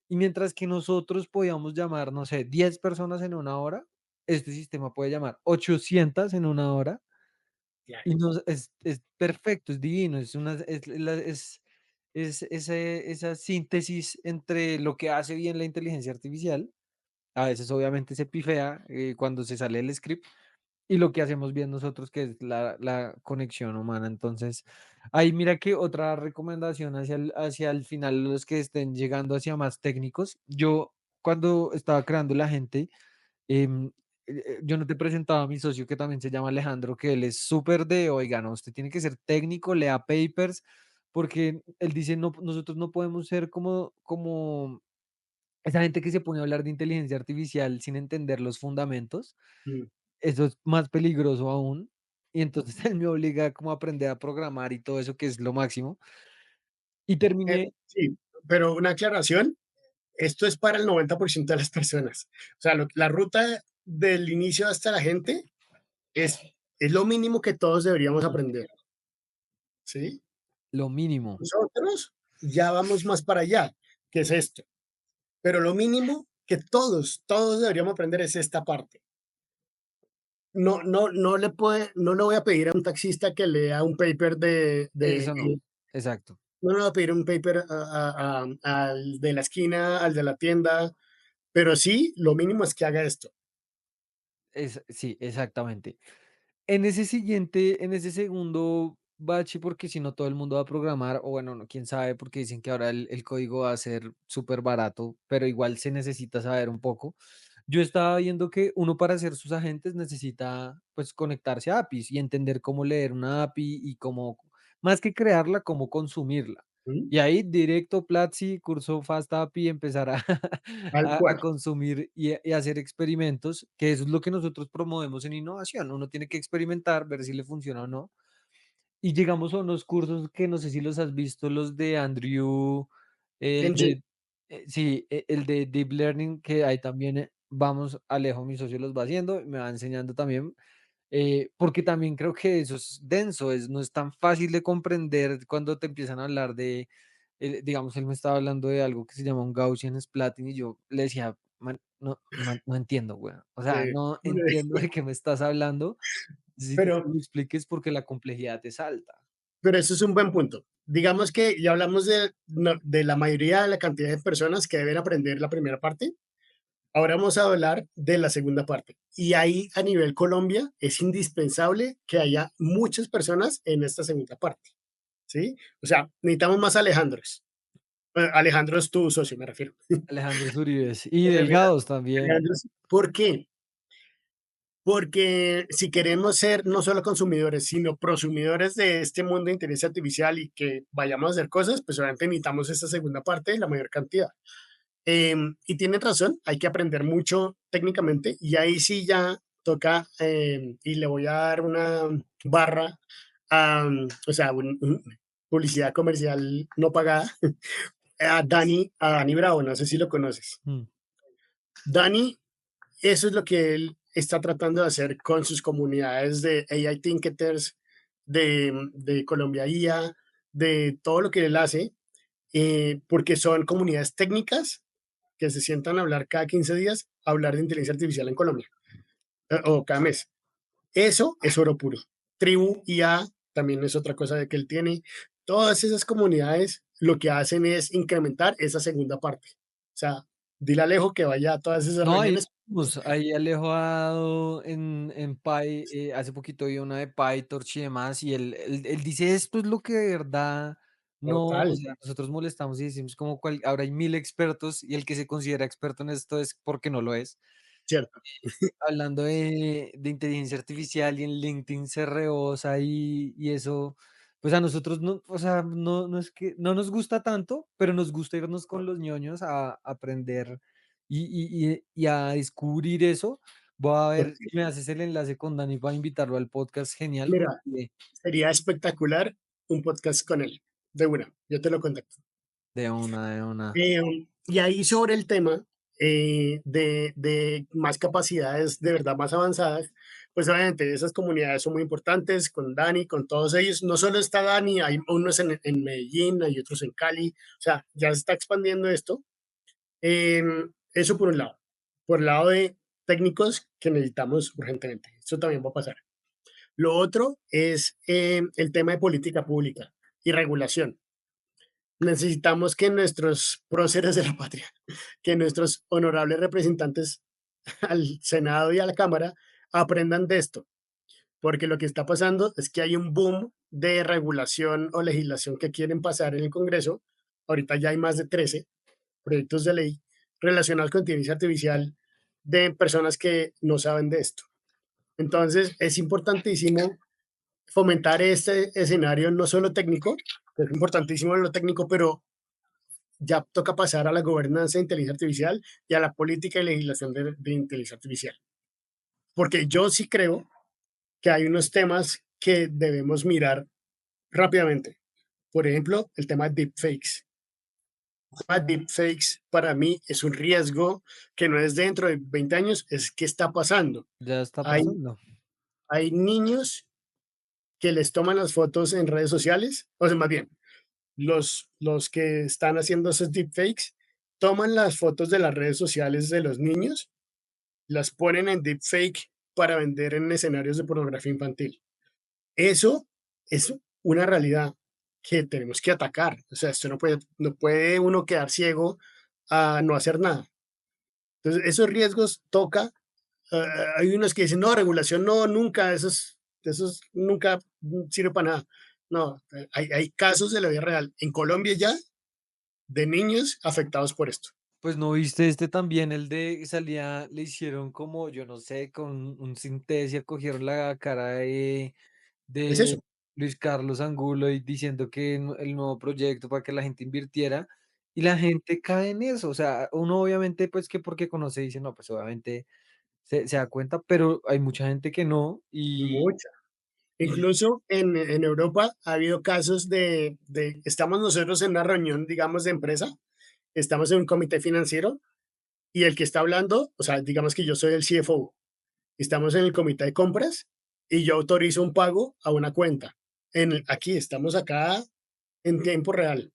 Y mientras que nosotros podíamos llamar, no sé, 10 personas en una hora, este sistema puede llamar 800 en una hora claro. y es perfecto, es divino, esa síntesis entre lo que hace bien la inteligencia artificial, a veces obviamente se pifea cuando se sale el script, y lo que hacemos bien nosotros, que es la conexión humana. Entonces, ahí mira que otra recomendación hacia el final, los que estén llegando hacia más técnicos. Yo, cuando estaba creando la gente, em, yo no te presentaba a mi socio que también se llama Alejandro, que él es súper de, oiga, no, usted tiene que ser técnico, lea papers, porque él dice, no, nosotros no podemos ser como esa gente que se pone a hablar de inteligencia artificial sin entender los fundamentos. Mm. Eso es más peligroso aún. Y entonces él me obliga como a aprender a programar y todo eso, que es lo máximo. Y terminé Sí, pero una aclaración, esto es para el 90% de las personas. O sea, la ruta del inicio hasta la gente es, es lo mínimo que todos deberíamos aprender, ¿sí? lo mínimo. Nosotros ya vamos más para allá, que es esto. Pero lo mínimo que todos deberíamos aprender es esta parte. No le voy a pedir a un taxista que lea un paper Eso no. Exacto. no le voy a pedir un paper al de la esquina, al de la tienda, pero sí, lo mínimo es que haga esto. Sí, exactamente. En ese segundo bache, porque si no todo el mundo va a programar, o bueno, no, quién sabe, porque dicen que ahora el código va a ser súper barato, pero igual se necesita saber un poco. Yo estaba viendo que uno para hacer sus agentes necesita pues conectarse a APIs y entender cómo leer una API y cómo, más que crearla, cómo consumirla. ¿Mm? Y ahí directo Platzi, curso Fast API, empezar a, Tal a cual. consumir y hacer experimentos, que eso es lo que nosotros promovemos en innovación. Uno tiene que experimentar, ver si le funciona o no. Y llegamos a unos cursos que no sé si los has visto, los de Andrew, el NG, de, sí, el de Deep Learning, que ahí también vamos, Alejo, mi socio, los va haciendo, y me va enseñando también, porque también creo que eso es denso, no es tan fácil de comprender cuando te empiezan a hablar de, digamos, él me estaba hablando de algo que se llama un Gaussian splatting y yo le decía, "Man, no, no entiendo, güey. O sea, eh, no entiendo de qué me estás hablando. Necesito que pero, me lo expliques porque la complejidad es alta". pero eso es un buen punto. Digamos que ya hablamos de la mayoría de la cantidad de personas que deben aprender la primera parte. Ahora vamos a hablar de la segunda parte. Y ahí a nivel Colombia es indispensable que haya muchas personas en esta segunda parte, ¿sí? O sea, necesitamos más Alejandros. Alejandro es tu socio, me refiero. Alejandro Zuribes y Delgados también. Alejandros, ¿por qué? Porque si queremos ser no solo consumidores, sino prosumidores de este mundo de inteligencia artificial y que vayamos a hacer cosas, pues obviamente necesitamos esta segunda parte, la mayor cantidad. Y tienen razón, hay que aprender mucho técnicamente y ahí sí ya toca, y le voy a dar una barra, o sea, publicidad comercial no pagada, a Dani Bravo, no sé si lo conoces. Mm. Dani, eso es lo que él está tratando de hacer con sus comunidades de AI Thinkers, de Colombia IA, de todo lo que él hace, porque son comunidades técnicas que se sientan a hablar cada 15 días, a hablar de inteligencia artificial en Colombia, o cada mes. Eso es oro puro. Tribu IA también es otra cosa de que él tiene. Todas esas comunidades lo que hacen es incrementar esa segunda parte. O sea, dile a Alejo que vaya a todas esas No, ahí, reuniones. pues, ahí Alejo ha dado en Py, hace poquito vi una de PyTorch y demás, y él dice esto es lo que de verdad no, o Total, sea, nosotros molestamos y decimos como ahora hay 1000 expertos y el que se considera experto en esto es porque no lo es. cierto, Hablando de inteligencia artificial y en LinkedIn se rebosa y eso, pues a nosotros no, o sea, no es que no nos gusta tanto, pero nos gusta irnos con los ñoños a aprender y a descubrir eso. Voy a ver total. si me haces el enlace con Dani para invitarlo al podcast, genial, Mira, porque sería espectacular un podcast con él. De una, yo te lo contacto. de una, de una. Y ahí sobre el tema de más capacidades de verdad más avanzadas, pues obviamente esas comunidades son muy importantes con Dani, con todos ellos. No solo está Dani, hay unos en Medellín, hay otros en Cali, o sea, ya se está expandiendo esto. Eso por un lado. Por el lado de técnicos que necesitamos urgentemente. Eso también va a pasar. Lo otro es el tema de política pública y regulación. Necesitamos que nuestros próceres de la patria, que nuestros honorables representantes al Senado y a la Cámara aprendan de esto, porque lo que está pasando es que hay un boom de regulación o legislación que quieren pasar en el Congreso. Ahorita ya hay más de 13 proyectos de ley relacionados con inteligencia artificial de personas que no saben de esto. Entonces, es importantísimo fomentar este escenario no solo técnico, que es importantísimo lo técnico, pero ya toca pasar a la gobernanza de inteligencia artificial y a la política y legislación de inteligencia artificial. Porque yo sí creo que hay unos temas que debemos mirar rápidamente. Por ejemplo, el tema de deepfakes. El tema de deepfakes para mí es un riesgo que no es dentro de 20 años, es qué está pasando. Ya está Hay, pasando. hay niños que les toman las fotos en redes sociales, o sea, más bien, los que están haciendo esos deepfakes toman las fotos de las redes sociales de los niños, las ponen en deepfake para vender en escenarios de pornografía infantil. Eso es una realidad que tenemos que atacar. O sea, esto no puede uno quedar ciego a no hacer nada. Entonces, esos riesgos toca. Hay unos que dicen, no, regulación no, nunca, esos nunca sirve para nada. No, hay casos de la vida real en Colombia ya de niños afectados por esto. Pues no viste este también, el de salía, le hicieron como, yo no sé, con un sintesia, cogieron la cara Es de eso. Luis Carlos Angulo y diciendo que el nuevo proyecto para que la gente invirtiera y la gente cae en eso. O sea, uno obviamente, pues que porque conoce dice, no, pues obviamente se da cuenta, pero hay mucha gente que no Mucha. y Incluso en Europa ha habido casos estamos nosotros en una reunión, digamos, de empresa, estamos en un comité financiero y el que está hablando, o sea, digamos que yo soy el CFO, estamos en el comité de compras y yo autorizo un pago a una cuenta. Aquí, estamos acá en tiempo real.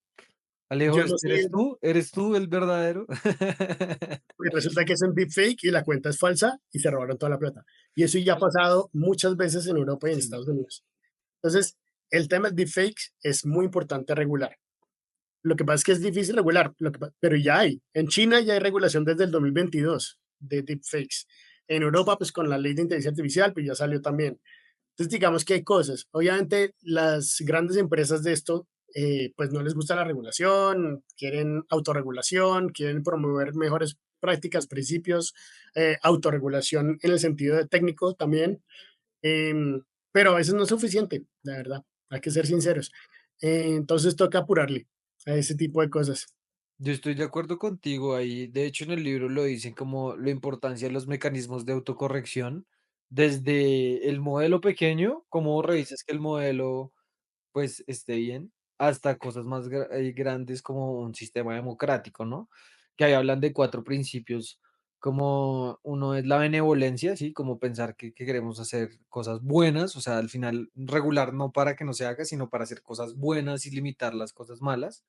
Alejo, Yo no sé, eres tú el verdadero. y resulta que es un deepfake y la cuenta es falsa y se robaron toda la plata. Y eso ya ha pasado muchas veces en Europa y en Sí. Estados Unidos. Entonces, el tema de deepfakes es muy importante regular. Lo que pasa es que es difícil regular, pero ya hay. En China ya hay regulación desde el 2022 de deepfakes. En Europa, pues con la ley de inteligencia artificial, pues ya salió también. Entonces, digamos que hay cosas. Obviamente, las grandes empresas de esto, pues no les gusta la regulación, quieren autorregulación, quieren promover mejores prácticas, principios, autorregulación en el sentido de técnico también, pero a veces no es suficiente, la verdad, hay que ser sinceros. Entonces toca apurarle a ese tipo de cosas. Yo estoy de acuerdo contigo ahí. De hecho, en el libro lo dicen como la importancia de los mecanismos de autocorrección, desde el modelo pequeño, cómo revisas que el modelo pues esté bien, hasta cosas más grandes como un sistema democrático, ¿no? Que ahí hablan de cuatro principios, como uno es la benevolencia, ¿sí? Como pensar que queremos hacer cosas buenas, o sea, al final regular no para que no se haga, sino para hacer cosas buenas y limitar las cosas malas.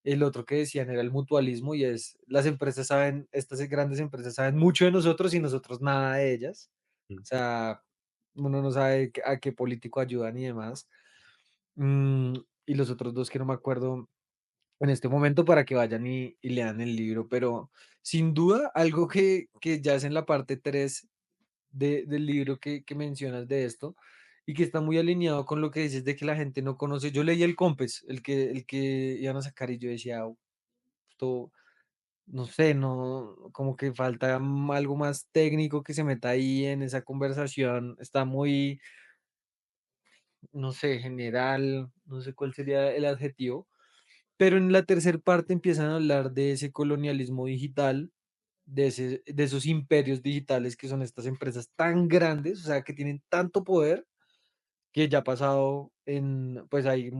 El otro que decían era el mutualismo y es, las empresas saben, estas grandes empresas saben mucho de nosotros y nosotros nada de ellas. O Mm. sea, uno no sabe a qué político ayudan y demás. Mm, y los otros dos que no me acuerdo en este momento para que vayan y lean el libro, pero sin duda algo que ya es en la parte 3 del libro que mencionas de esto y que está muy alineado con lo que dices de que la gente no conoce. Yo leí el COMPES, el que iban a sacar y yo decía, esto, no sé, no, como que falta algo más técnico que se meta ahí en esa conversación. Está muy, no sé, general, no sé cuál sería el adjetivo, pero en la tercera parte empiezan a hablar de ese colonialismo digital, de esos imperios digitales que son estas empresas tan grandes, o sea, que tienen tanto poder que ya ha pasado en, pues ahí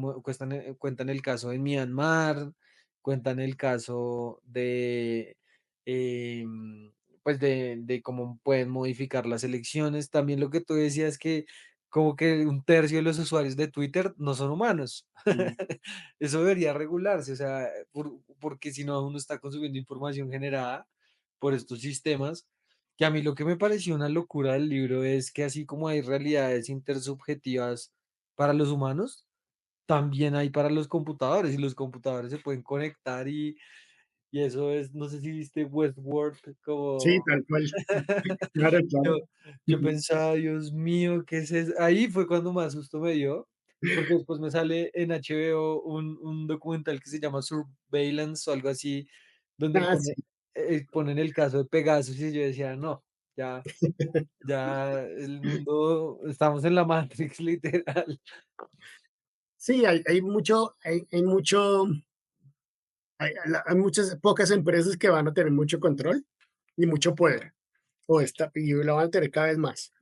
cuentan el caso en Myanmar, cuentan el caso de, em, pues de cómo pueden modificar las elecciones. También lo que tú decías que como que un tercio de los usuarios de Twitter no son humanos. Mm. Eso debería regularse, o sea, porque si no uno está consumiendo información generada por estos sistemas que a mí lo que me pareció una locura del libro es que así como hay realidades intersubjetivas para los humanos, también hay para los computadores y los computadores se pueden conectar y eso es, no sé si viste Westworld, Sí, como tal cual. Claro, claro. yo, yo pensaba, Dios mío, ¿qué es eso? Ahí fue cuando más susto me dio, porque después me sale en HBO un documental que se llama Surveillance o algo así, donde Ah, sí. ponen el caso de Pegasus y yo decía, no, ya. Ya el mundo, estamos en la Matrix, literal. Sí, hay muchas pocas empresas que van a tener mucho control y mucho poder, y lo van a tener cada vez más.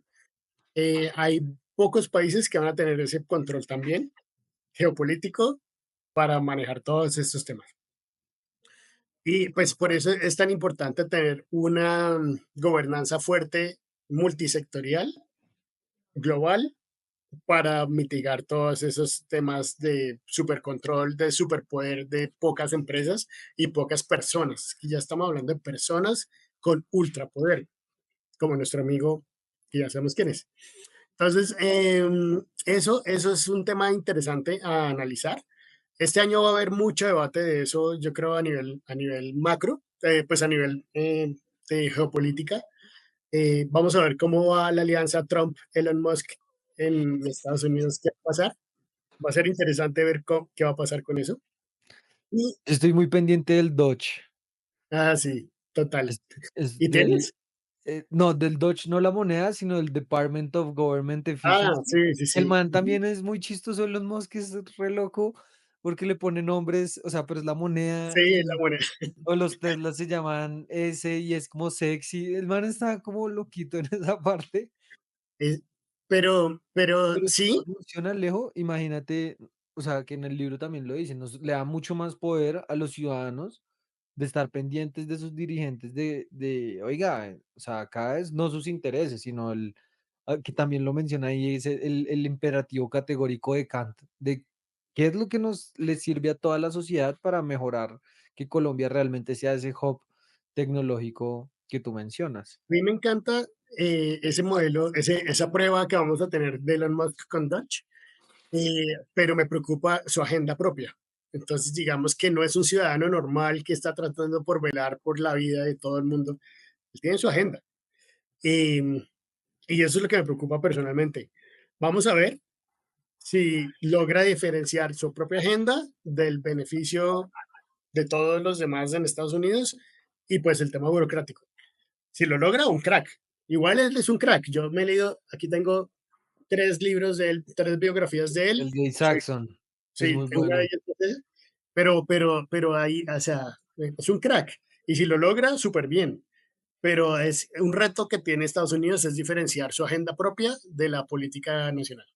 Hay pocos países que van a tener ese control también, geopolítico, para manejar todos estos temas. Y pues por eso es tan importante tener una gobernanza fuerte, multisectorial, global, para mitigar todos esos temas de supercontrol, de superpoder de pocas empresas y pocas personas. Y ya estamos hablando de personas con ultrapoder, como nuestro amigo, que ya sabemos quién es. Entonces, eso es un tema interesante a analizar. Este año va a haber mucho debate de eso, yo creo, a nivel macro, pues a nivel de geopolítica. Vamos a ver cómo va la alianza Trump-Elon Musk en Estados Unidos, qué va a pasar. Va a ser interesante ver qué va a pasar con eso. Y, Estoy muy pendiente del Dodge. sí, total. Es ¿Y del, tienes? no, del Dodge, no la moneda, sino del Department of Government Ah, Efficiency. sí, sí, El sí. man Ujú. también es muy chistoso, Elon Musk es re loco porque le pone nombres, o sea, pero es la moneda Sí, la y buena. o los Teslas se llaman S y es como sexy. El man está como loquito en esa parte. Eh, pero Pero si sí, funciona Alejo, imagínate, o sea, que en el libro también lo dicen, le da mucho más poder a los ciudadanos de estar pendientes de sus dirigentes de oiga, o sea, cada vez no sus intereses, sino que también lo menciona ahí, es el imperativo categórico de Kant, de qué es lo que nos le sirve a toda la sociedad para mejorar que Colombia realmente sea ese hub tecnológico que tú mencionas. a mí me encanta ese modelo, esa prueba que vamos a tener de Elon Musk con Dodge, pero me preocupa su agenda propia. Entonces, digamos que no es un ciudadano normal que está tratando por velar por la vida de todo el mundo. Él tiene su agenda. Y, y eso es lo que me preocupa personalmente. Vamos a ver si logra diferenciar su propia agenda del beneficio de todos los demás en Estados Unidos y pues el tema burocrático. Si lo logra, un crack. Igual él es un crack. Yo me he leído, aquí tengo 3 libros de él, 3 biografías de El él. de Soy, Saxon es sí, muy una de bueno. ellas es esa. Pero ahí, o sea, Es un crack. Y si lo logra, súper bien. Pero es un reto que tiene Estados Unidos es diferenciar su agenda propia de la política nacional.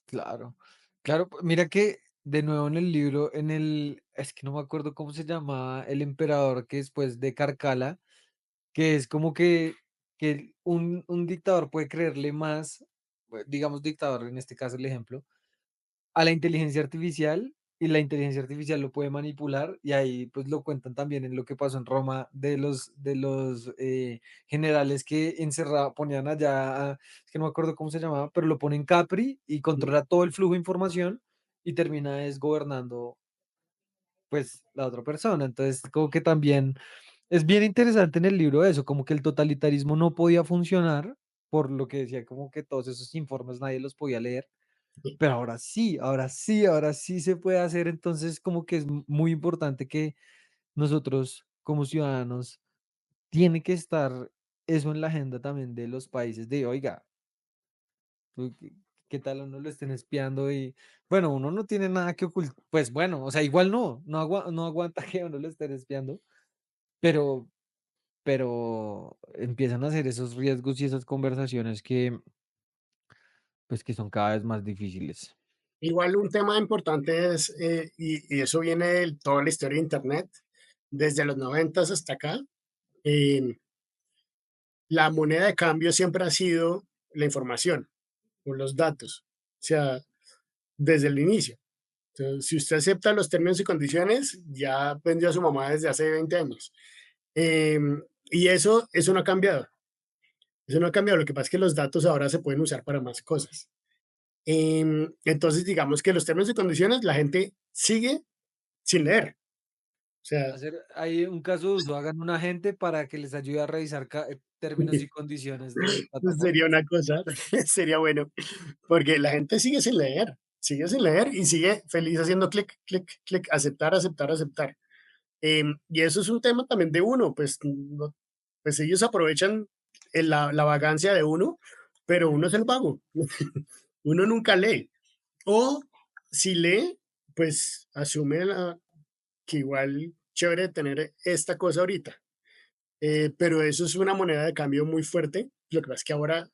Claro, claro, mira que de nuevo en el libro, es que no me acuerdo cómo se llamaba el emperador que después de Carcala, que es como que un dictador puede creerle más, digamos dictador en este caso el ejemplo, a la inteligencia artificial y la inteligencia artificial lo puede manipular y ahí pues lo cuentan también en lo que pasó en Roma de los generales que ponían allá, es que no me acuerdo cómo se llamaba, pero lo ponen Capri y controla todo el flujo de información y termina desgobernando pues la otra persona. Entonces como que también es bien interesante en el libro eso, como que el totalitarismo no podía funcionar por lo que decía, como que todos esos informes nadie los podía leer, pero ahora sí, ahora sí, ahora sí se puede hacer. Entonces, como que es muy importante que nosotros como ciudadanos tiene que estar eso en la agenda también de los países de, oiga, ¿qué tal uno lo estén espiando? Y bueno, uno no tiene nada que ocultar, pues bueno, o sea, igual no aguanta que uno lo estén espiando, pero, pero empiezan a hacer esos riesgos y esas conversaciones que, pues que son cada vez más difíciles. Igual un tema importante es, y eso viene de toda la historia de Internet, desde los 90 hasta acá, eh, la moneda de cambio siempre ha sido la información o los datos, o sea, desde el inicio. Entonces, si usted acepta los términos y condiciones, ya vendió a su mamá desde hace 20 años. Y eso no ha cambiado. Eso no ha cambiado. Lo que pasa es que los datos ahora se pueden usar para más cosas. Entonces, digamos que los términos y condiciones la gente sigue sin leer. O sea, Hacer ahí un caso de uso, hagan un agente para que les ayude a revisar términos y condiciones de sería plataformas. una cosa, sería bueno, porque la gente sigue sin leer y sigue feliz haciendo clic, clic, clic, aceptar, aceptar, aceptar. Y eso es un tema también de uno, pues, pues ellos aprovechan la vagancia de uno, pero uno es el vago. Uno nunca lee. O si lee, pues asume que igual chévere tener esta cosa ahorita. Pero eso es una moneda de cambio muy fuerte. Lo que pasa es que ahora,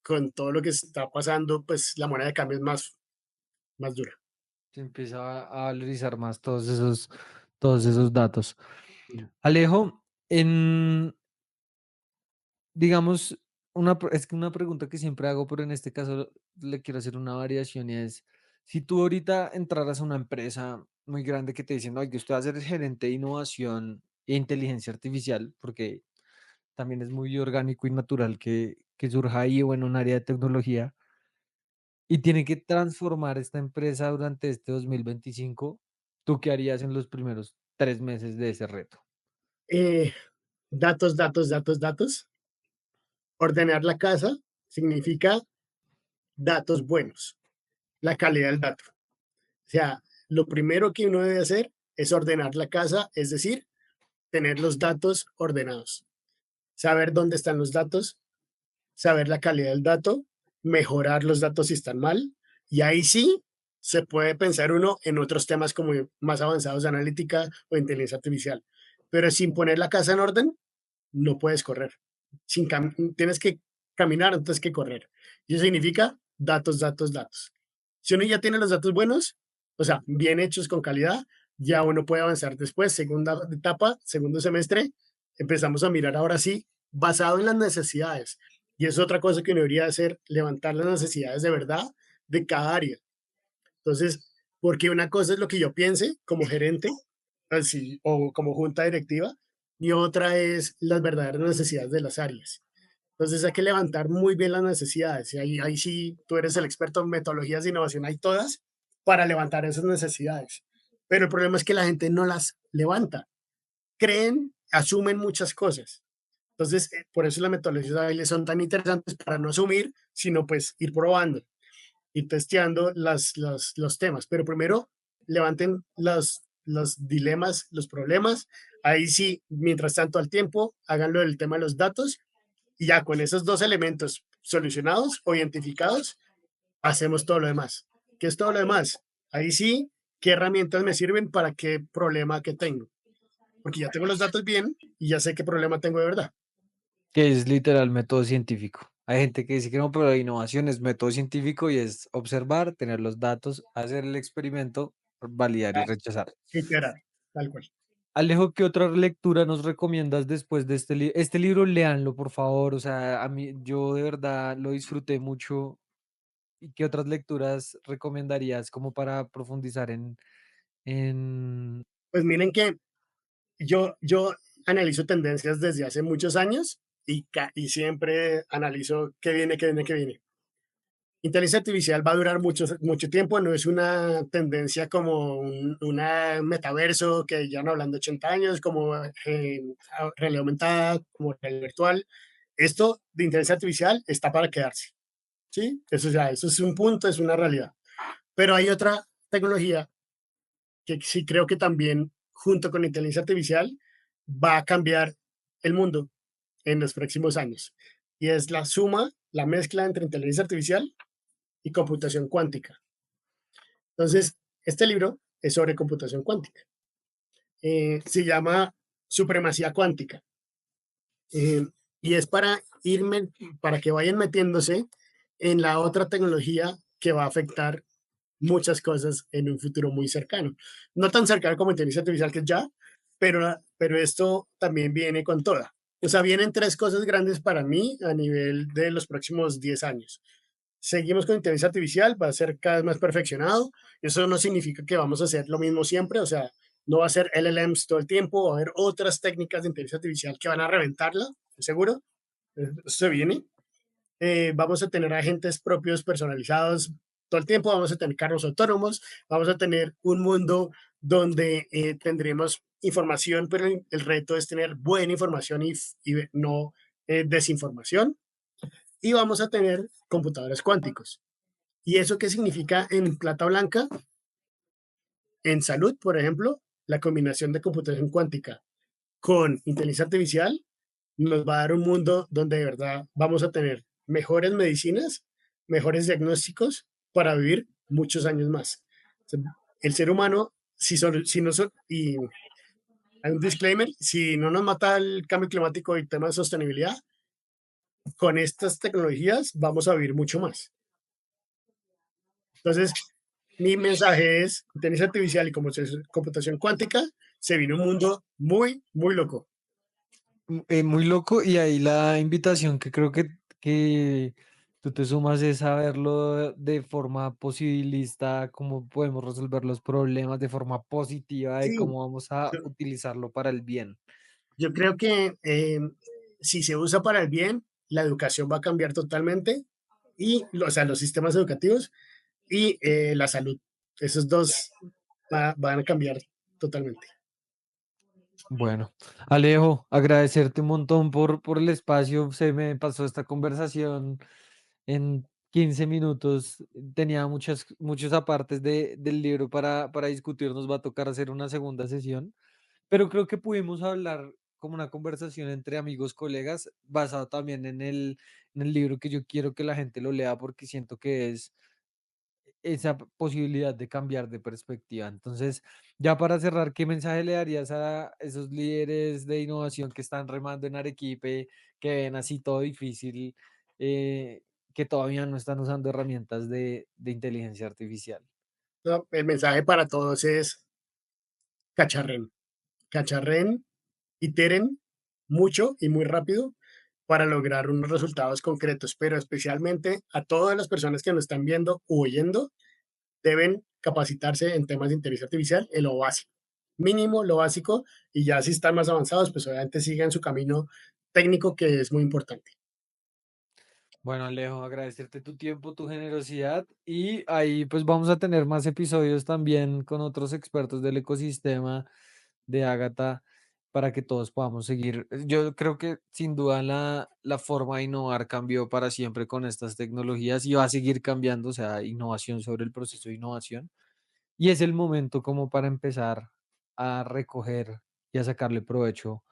con todo lo que está pasando, pues la moneda de cambio es más dura. Se empieza a valorizar más todos esos datos. Alejo, digamos, es que una pregunta que siempre hago, pero en este caso le quiero hacer una variación y es, si tú ahorita entraras a una empresa muy grande que te dicen, oye, usted va a ser gerente de innovación e inteligencia artificial, porque también es muy orgánico y natural que surja ahí o en un área de tecnología y tiene que transformar esta empresa durante este 2025. ¿Tú qué harías en los primeros 3 meses de ese reto? Eh, datos, datos, datos, datos. Ordenar la casa significa datos buenos, la calidad del dato. O sea, lo primero que uno debe hacer es ordenar la casa, es decir, tener los datos ordenados, saber dónde están los datos, saber la calidad del dato, mejorar los datos si están mal, y ahí sí se puede pensar uno en otros temas como más avanzados de analítica o inteligencia artificial. Pero sin poner la casa en orden, no puedes correr. Tienes que caminar antes que correr. Y eso significa datos, datos, datos. Si uno ya tiene los datos buenos, o sea, bien hechos con calidad, ya uno puede avanzar después, segunda etapa, segundo semestre, empezamos a mirar ahora sí, basado en las necesidades. Y es otra cosa que uno debería hacer, levantar las necesidades de verdad de cada área. Entonces, porque una cosa es lo que yo piense como gerente, así, o como junta directiva, y otra es las verdaderas necesidades de las áreas. Entonces hay que levantar muy bien las necesidades. Y ahí sí, tú eres el experto en metodologías de innovación, hay todas para levantar esas necesidades. Pero el problema es que la gente no las levanta. Creen, asumen muchas cosas. Entonces, por eso las metodologías ágiles son tan interesantes para no asumir, sino pues ir probando y testeando los temas. Pero primero levanten los dilemas, los problemas. Ahí sí, mientras tanto al tiempo, háganlo del tema de los datos y ya con esos dos elementos solucionados o identificados, hacemos todo lo demás. ¿Qué es todo lo demás? Ahí sí, ¿qué herramientas me sirven para qué problema que tengo? porque ya tengo los datos bien y ya sé qué problema tengo de verdad. Que es literal método científico. Hay gente que dice que no, pero la innovación es método científico y es observar, tener los datos, hacer el experimento, validar y Ah, rechazar. iterar, tal cual. Alejo, ¿qué otra lectura nos recomiendas después de este libro? Este libro, léanlo, por favor. O sea, a mí, yo de verdad lo disfruté mucho. ¿Y qué otras lecturas recomendarías como para profundizar en... Pues miren que yo analizo tendencias desde hace muchos años y siempre analizo qué viene, qué viene, qué viene. Inteligencia artificial va a durar mucho tiempo, no es una tendencia como una metaverso que ya no hablando 80 años, como realidad aumentada, como realidad virtual. Esto de inteligencia artificial está para quedarse, ¿sí? Eso ya, eso es un punto, es una realidad. Pero hay otra tecnología que sí creo que también, junto con la inteligencia artificial, va a cambiar el mundo en los próximos años. Y es la suma, la mezcla entre inteligencia artificial y computación cuántica. Entonces, este libro es sobre computación cuántica. Se llama Supremacía Cuántica. eh, y es para que vayan metiéndose en la otra tecnología que va a afectar muchas cosas en un futuro muy cercano. No tan cercano como inteligencia artificial que es ya, pero esto también viene con toda. O sea, vienen tres cosas grandes para mí a nivel de los próximos 10 años. Seguimos con inteligencia artificial, va a ser cada vez más perfeccionado. Eso no significa que vamos a hacer lo mismo siempre, o sea, no va a ser LLMs todo el tiempo, va a haber otras técnicas de inteligencia artificial que van a reventarla, seguro. Eso se viene. Vamos a tener agentes propios personalizados todo el tiempo, vamos a tener carros autónomos, vamos a tener un mundo donde tendremos información, pero el reto es tener buena información y no desinformación. Y vamos a tener computadores cuánticos. ¿Y eso qué significa en plata blanca? En salud, por ejemplo, la combinación de computación cuántica con inteligencia artificial nos va a dar un mundo donde de verdad vamos a tener mejores medicinas, mejores diagnósticos para vivir muchos años más. El ser humano, si no son, y hay un disclaimer, si no nos mata el cambio climático y el tema de sostenibilidad, con estas tecnologías vamos a vivir mucho más. Entonces, mi mensaje es, inteligencia artificial y computación cuántica, se viene un mundo muy, muy loco. Muy loco y ahí la invitación que creo que tú te sumas es a verlo de forma posibilista, cómo podemos resolver los problemas de forma positiva y Sí, cómo vamos a yo, utilizarlo para el bien. yo creo que si se usa para el bien, la educación va a cambiar totalmente y, o sea, los sistemas educativos y la salud. Esos dos van a cambiar totalmente. Bueno, Alejo, agradecerte un montón por el espacio. Se me pasó esta conversación en 15 minutos. Tenía muchos apartes del libro para discutir. Nos va a tocar hacer una segunda sesión, pero creo que pudimos hablar como una conversación entre amigos, colegas, basado también en el libro que yo quiero que la gente lo lea porque siento que es esa posibilidad de cambiar de perspectiva. Entonces, ya para cerrar, ¿qué mensaje le darías a esos líderes de innovación que están remando en Arequipe, que ven así todo difícil, que todavía no están usando herramientas de inteligencia artificial? ¿No? El mensaje para todos es cacharren, cacharren, iteren mucho y muy rápido para lograr unos resultados concretos, pero especialmente a todas las personas que nos están viendo o oyendo, deben capacitarse en temas de inteligencia artificial en lo básico, mínimo lo básico, y ya si están más avanzados, pues obviamente sigan su camino técnico que es muy importante. Bueno, Alejo, agradecerte tu tiempo, tu generosidad y ahí pues vamos a tener más episodios también con otros expertos del ecosistema de Ágata para que todos podamos seguir. Yo creo que sin duda la forma de innovar cambió para siempre con estas tecnologías y va a seguir cambiando, o sea, innovación sobre el proceso de innovación. Y es el momento como para empezar a recoger y a sacarle provecho,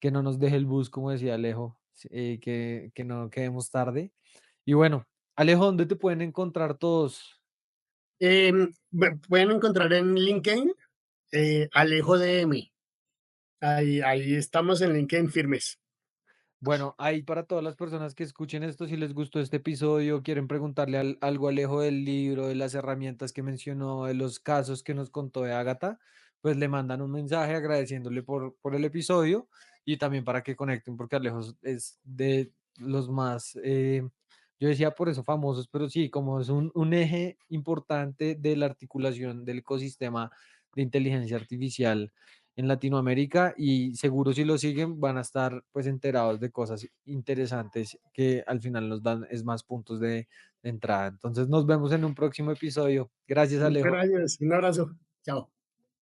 que no nos deje el bus, como decía Alejo, que no quedemos tarde. Y bueno, Alejo, ¿dónde te pueden encontrar todos? Me pueden encontrar en LinkedIn, Alejo DM. Ahí estamos en LinkedIn firmes. Bueno, ahí para todas las personas que escuchen esto, si les gustó este episodio, quieren preguntarle algo a Alejo del libro, de las herramientas que mencionó, de los casos que nos contó de Ágata, pues le mandan un mensaje agradeciéndole por el episodio y también para que conecten, porque Alejo es de los más, yo decía por eso famosos, pero sí, como es un eje importante de la articulación del ecosistema de inteligencia artificial en Latinoamérica y seguro si lo siguen van a estar pues enterados de cosas interesantes que al final nos dan es más puntos de entrada. Entonces nos vemos en un próximo episodio. Gracias, Muchas Alejo. gracias. Un abrazo. Chao.